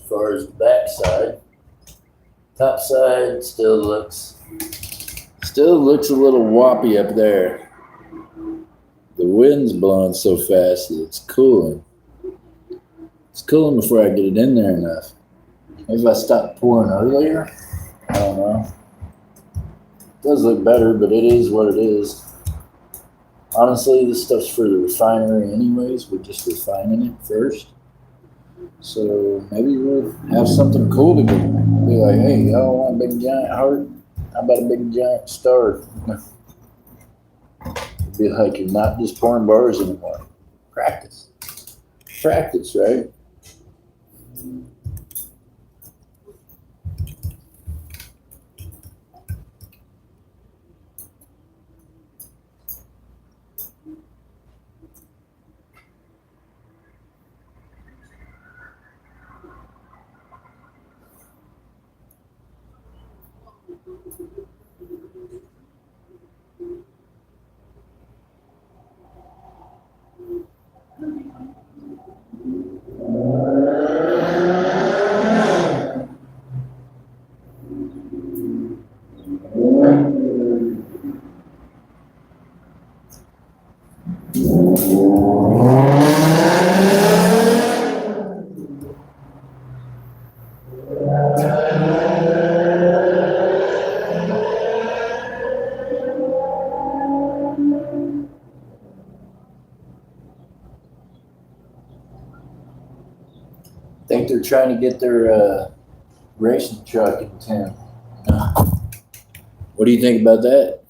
far as the back side. Top side still looks a little woppy up there. The wind's blowing so fast that it's cooling. It's cooling before I get it in there enough. Maybe if I stop pouring earlier. I don't know. It does look better, but it is what it is. Honestly, this stuff's for the refinery anyways. We're just refining it first. So maybe we'll have something cool to do. Be like, hey, y'all want a big giant heart? How about a big giant star? It'd be like you're not just pouring bars anymore. Practice. Practice, right? Think they're trying to get their racing truck in town. What do you think about that?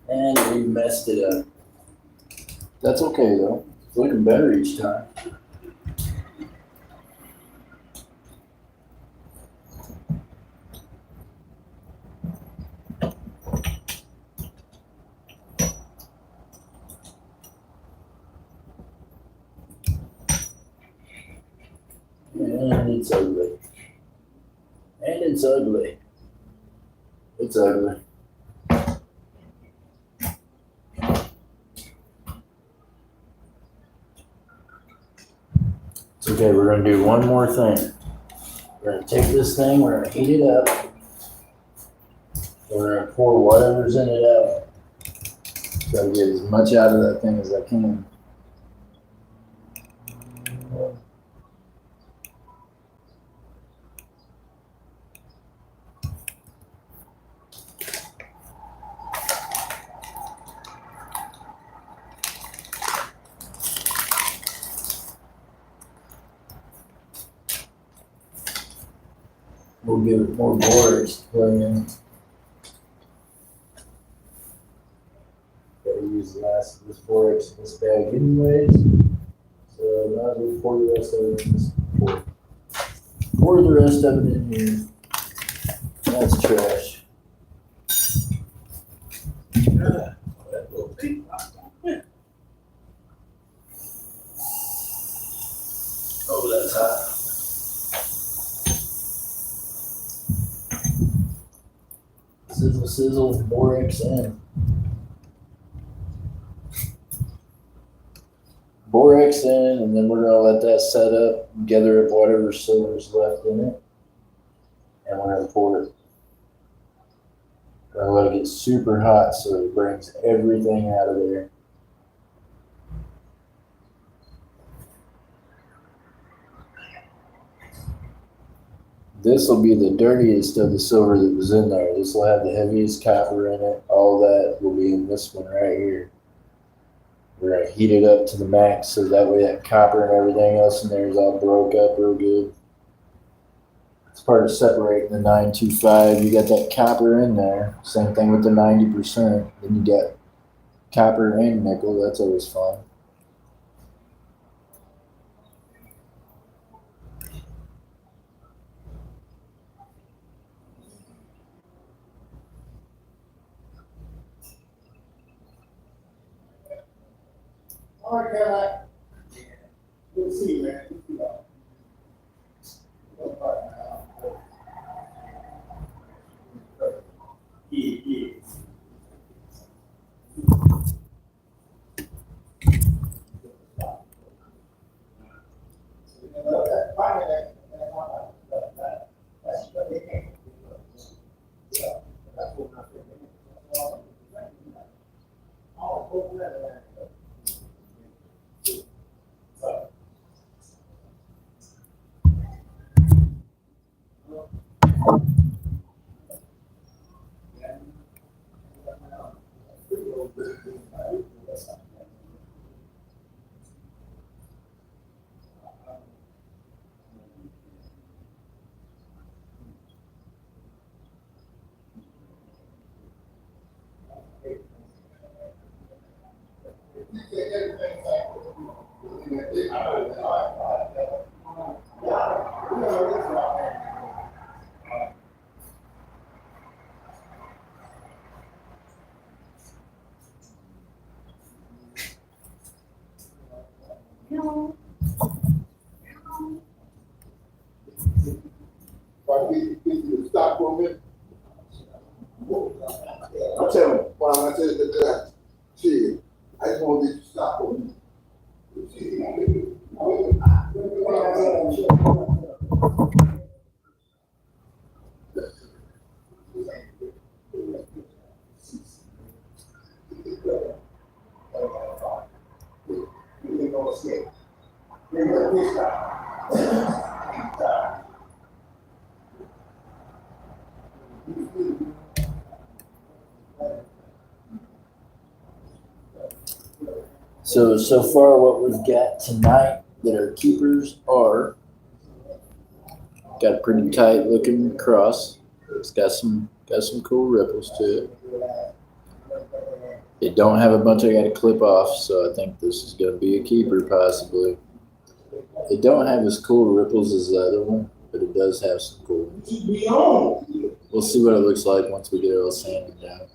And we messed it up. That's okay though. It's looking better each time. And it's ugly. And it's ugly. It's ugly. It's okay, we're gonna do one more thing. We're gonna take this thing, we're gonna heat it up. We're gonna pour whatever's in it out. Try to get as much out of that thing as I can. We'll give it more borax to play in. Gotta use the last of this borax in this bag anyways. So might as well pour the rest of it in this. Pour the rest of it in here. That's trash. Oh, that's hot. Sizzle, sizzle, borax in. Borax in, and then we're gonna let that set up, gather up whatever silver's left in it, and we're gonna pour it. We're gonna let it get super hot so it brings everything out of there. This will be the dirtiest of the silver that was in there. This will have the heaviest copper in it. All that will be in this one right here. We're gonna heat it up to the max so that way that copper and everything else in there is all broke up real good. It's part of separating the 925. You got that copper in there. Same thing with the 90%. Then you got copper and nickel. That's always fun. All right, Caroline. Good to see you, man. Good to see you. Yeah. No. Stop for a minute. I tell him, while I said that, shit, I just want to stop for a minute. So far what we've got tonight that our keepers are, got a pretty tight looking cross. It's got some cool ripples to it. It don't have a bunch I gotta clip off, so I think this is gonna be a keeper possibly. It don't have as cool ripples as the other one, but it does have some cool ones. We'll see what it looks like once we get it all sanded down.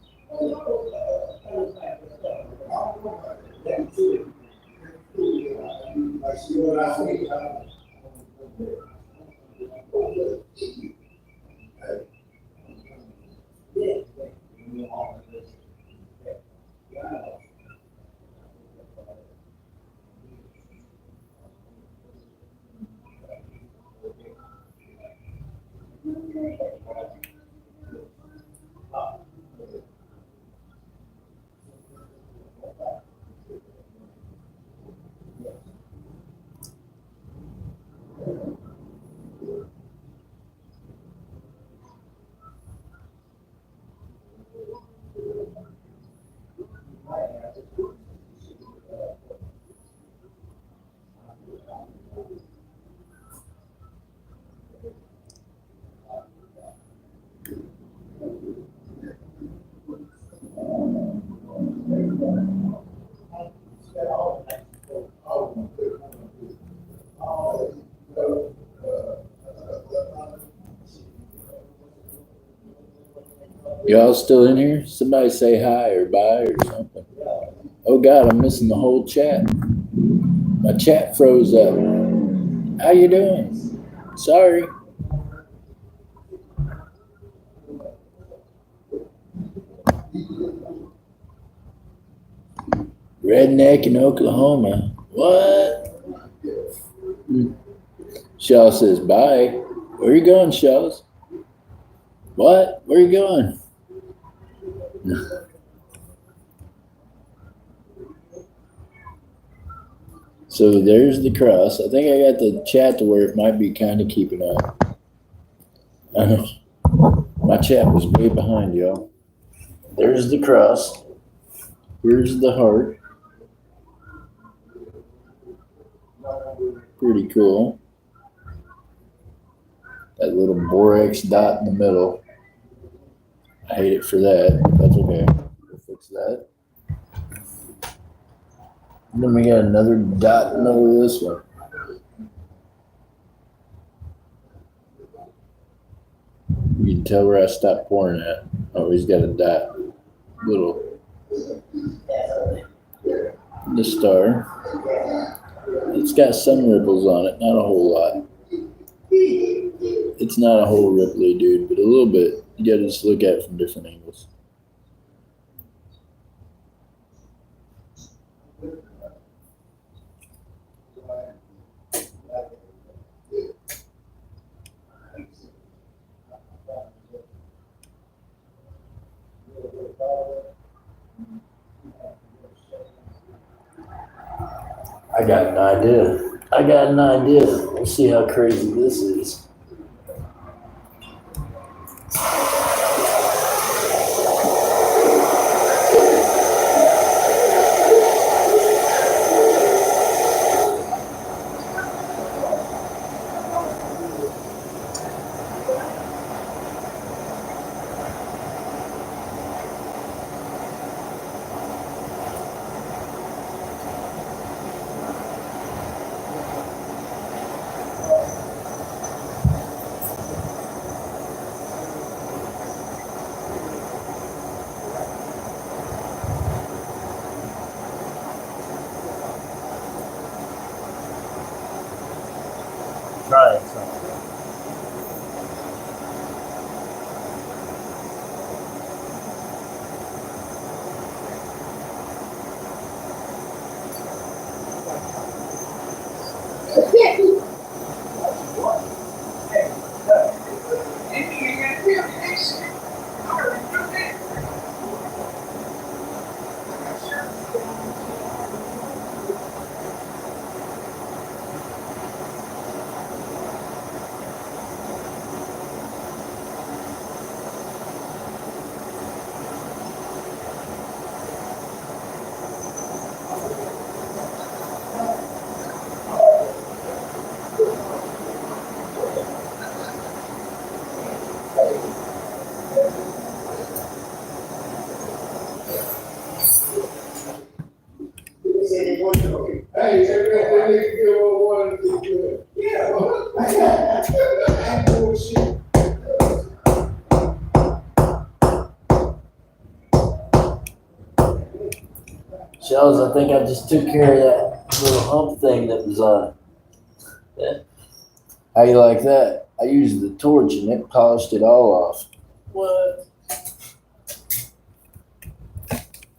Y'all still in here? Somebody say hi or bye or something. Oh God, I'm missing the whole chat. My chat froze up. How you doing? Sorry. Redneck in Oklahoma. What? Shaw says bye. Where you going, Shaws? What? Where you going? So there's the cross. I think I got the chat to where it might be kind of keeping up. I know. My chat was way behind y'all. There's the cross. Here's the heart. Pretty cool. That little borax dot in the middle. I hate it for that. That's okay. We'll fix that. And then we got another dot in the middle of this one. You can tell where I stopped pouring at. Oh, he's got a dot. Little. The star. It's got some ripples on it, not a whole lot. It's not a whole ripply, dude, but a little bit. You gotta just look at it from different angles. I got an idea. Let's see how crazy this is. Trying something. Hey, everybody need to give a one to do good. Yeah. I'm bullshit. Shells, I think I just took care of that little hump thing that was on. Yeah. How you like that? I used the torch and it polished it all off. What?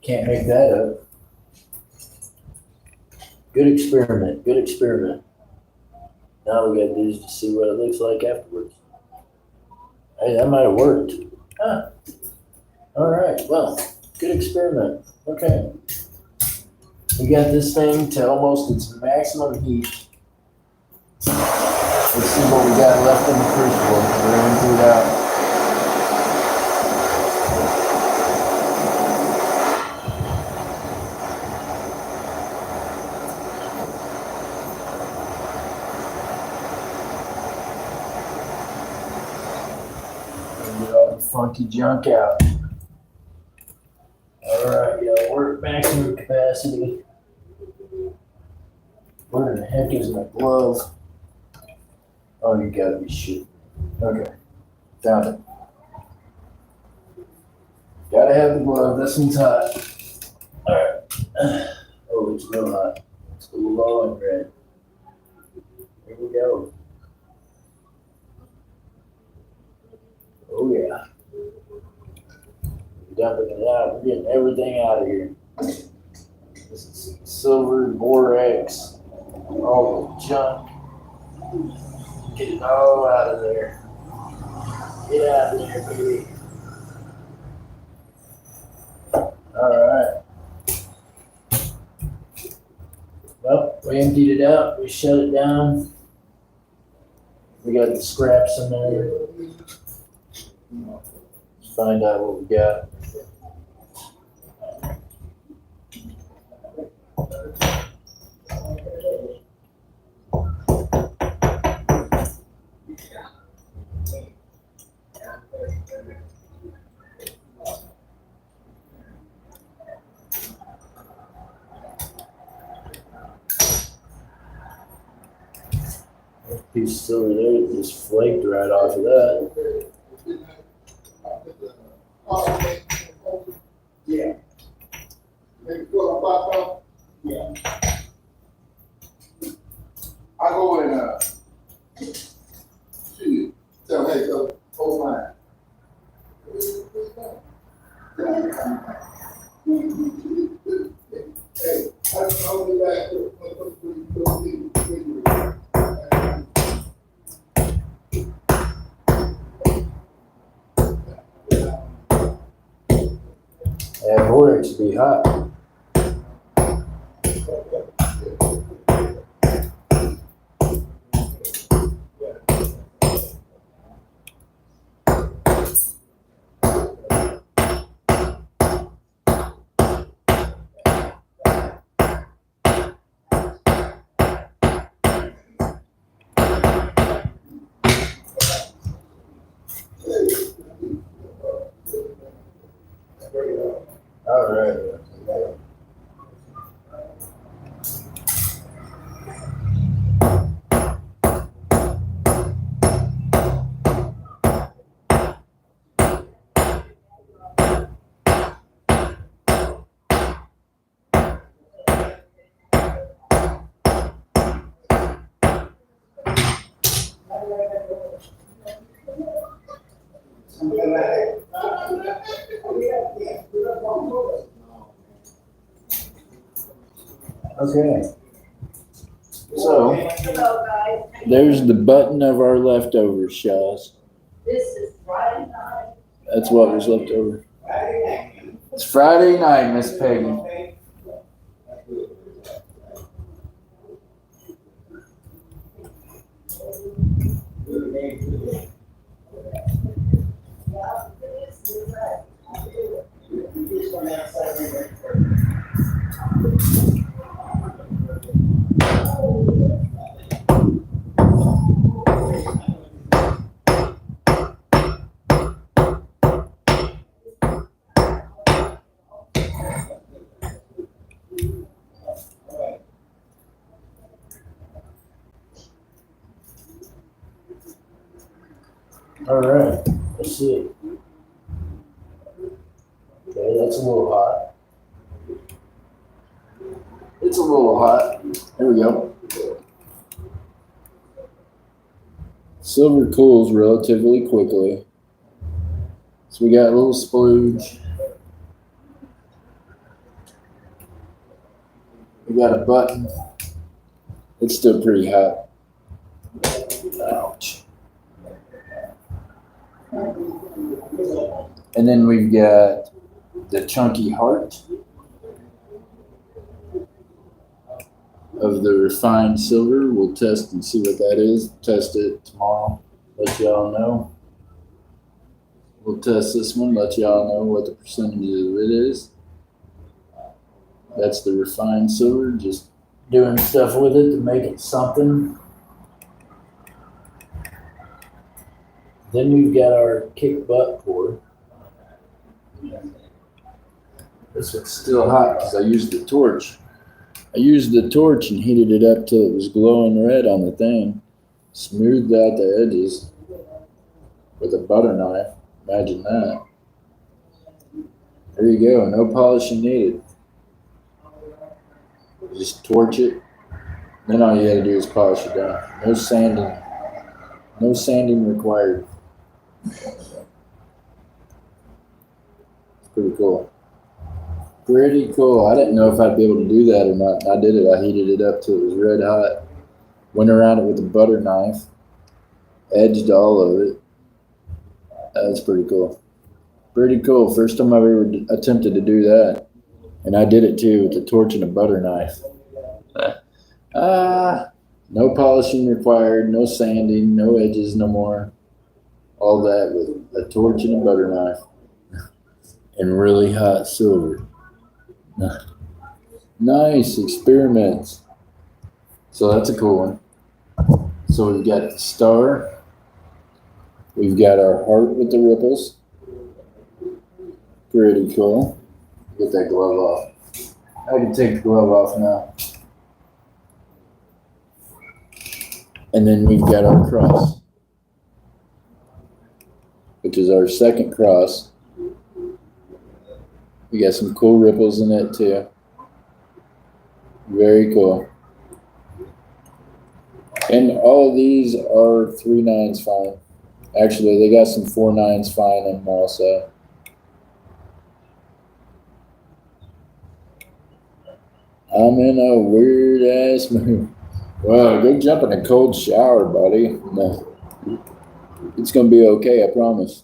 Can't make that up. Good experiment. Good experiment. Now we gotta do is to see what it looks like afterwards. Hey, that might have worked. Huh. All right. Well, good experiment. Okay. We got this thing to almost its maximum heat. Let's see what we got left in the crucible. We're gonna empty it out. Get all the funky junk out. All right, yeah, we're at maximum capacity. Where the heck is my glove? Oh, you gotta be shooting. Okay, found it. Gotta have the glove. This one's hot. All right. Oh, it's real hot. It's a little low and red. Here we go. Oh yeah. Dumping it out. We're getting everything out of here. This is silver borax. All the junk. Get it all out of there. Get out of there, baby. Alright. Well, we emptied it out. We shut it down. We got the scraps in there. Let's find out what we got. Piece of silver there that just flaked right off of that. Yeah. Maybe pull a pop up. Yeah. I go and shoot. Tell hey, go hold mine. Hey, I'll be back. Yeah, borax would be hot. All right. Okay. So Hello, guys. there's the button of our leftovers, Shaz. This is Friday night. That's what was left over. It's Friday night, Miss Peggy. All right, let's see. Okay, that's a little hot. It's a little hot. There we go. Silver cools relatively quickly. So we got a little splooge. We got a button. It's still pretty hot. Ouch. And then we've got the chunky heart of the refined silver. We'll test and see what that is. Test it tomorrow. Let y'all know. We'll test this one. Let y'all know what the percentage of it is. That's the refined silver. Just doing stuff with it to make it something. Then we've got our kick butt pour. This one's still hot because I used the torch. I used the torch and heated it up till it was glowing red on the thing. Smoothed out the edges with a butter knife. Imagine that. There you go. No polishing needed. Just torch it. Then all you gotta do is polish it down. No sanding. No sanding required. It's pretty cool. Pretty cool. I didn't know if I'd be able to do that or not. I did it. I heated it up till it was red hot. Went around it with a butter knife. Edged all of it. That's pretty cool. Pretty cool. First time I've ever attempted to do that. And I did it too with a torch and a butter knife. No polishing required, no sanding, no edges no more. All that with a torch and a butter knife. And really hot silver. Nice experiments. So that's a cool one. So we've got the star. We've got our heart with the ripples. Pretty cool. Get that glove off. I can take the glove off now. And then we've got our cross, which is our second cross. We got some cool ripples in it too. Very cool. And all of these are 3/9 fine. Actually, they got some 4/9 fine in them also. I'm in a weird ass mood. Wow, go jump in a cold shower, buddy. No. It's gonna be okay, I promise.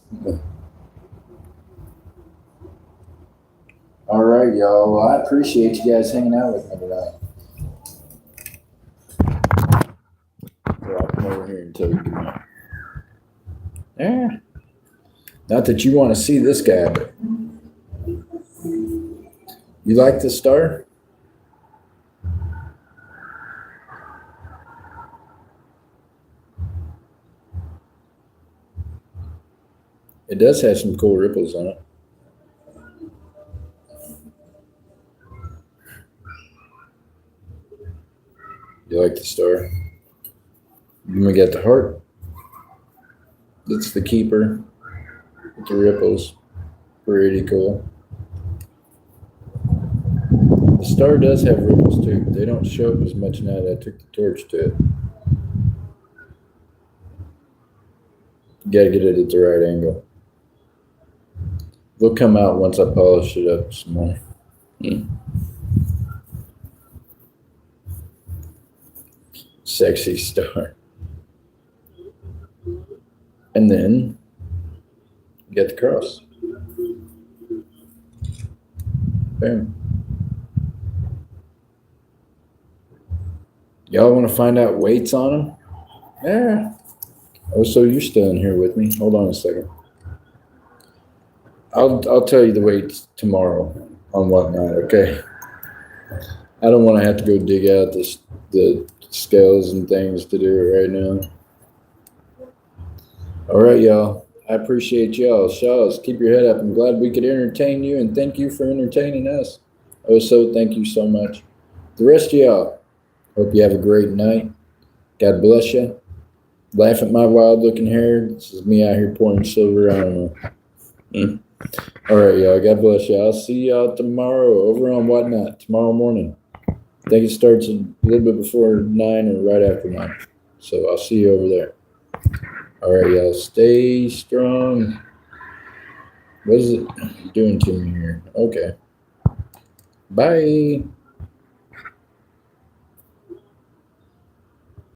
All right, y'all. Well, I appreciate you guys hanging out with me tonight. Here, I'll come over here and tell you good night. Yeah. Not that you want to see this guy, but you like the star? It does have some cool ripples on it. You like the star? Then we got the heart. That's the keeper with the ripples. Pretty cool. The star does have ripples too. They don't show up as much now that I took the torch to it. You gotta get it at the right angle. They'll come out once I polish it up some more. Sexy star. And then you got the cross. Bam. Y'all want to find out weights on them? Yeah. Oh, so you're still in here with me. Hold on a second. I'll tell you the weights tomorrow on whatnot, okay? I don't want to have to go dig out the scales and things to do it right now. All right, y'all. I appreciate y'all. Shaws, keep your head up. I'm glad we could entertain you, and thank you for entertaining us. Oh, so thank you so much. The rest of y'all, hope you have a great night. God bless you. Laugh at my wild-looking hair. This is me out here pouring silver. I don't know. All right, y'all. God bless you. I'll see y'all tomorrow over on Whatnot, tomorrow morning. I think it starts a little bit before 9 or right after 9. So I'll see you over there. All right, y'all. Stay strong. What is it doing to me here? Okay. Bye.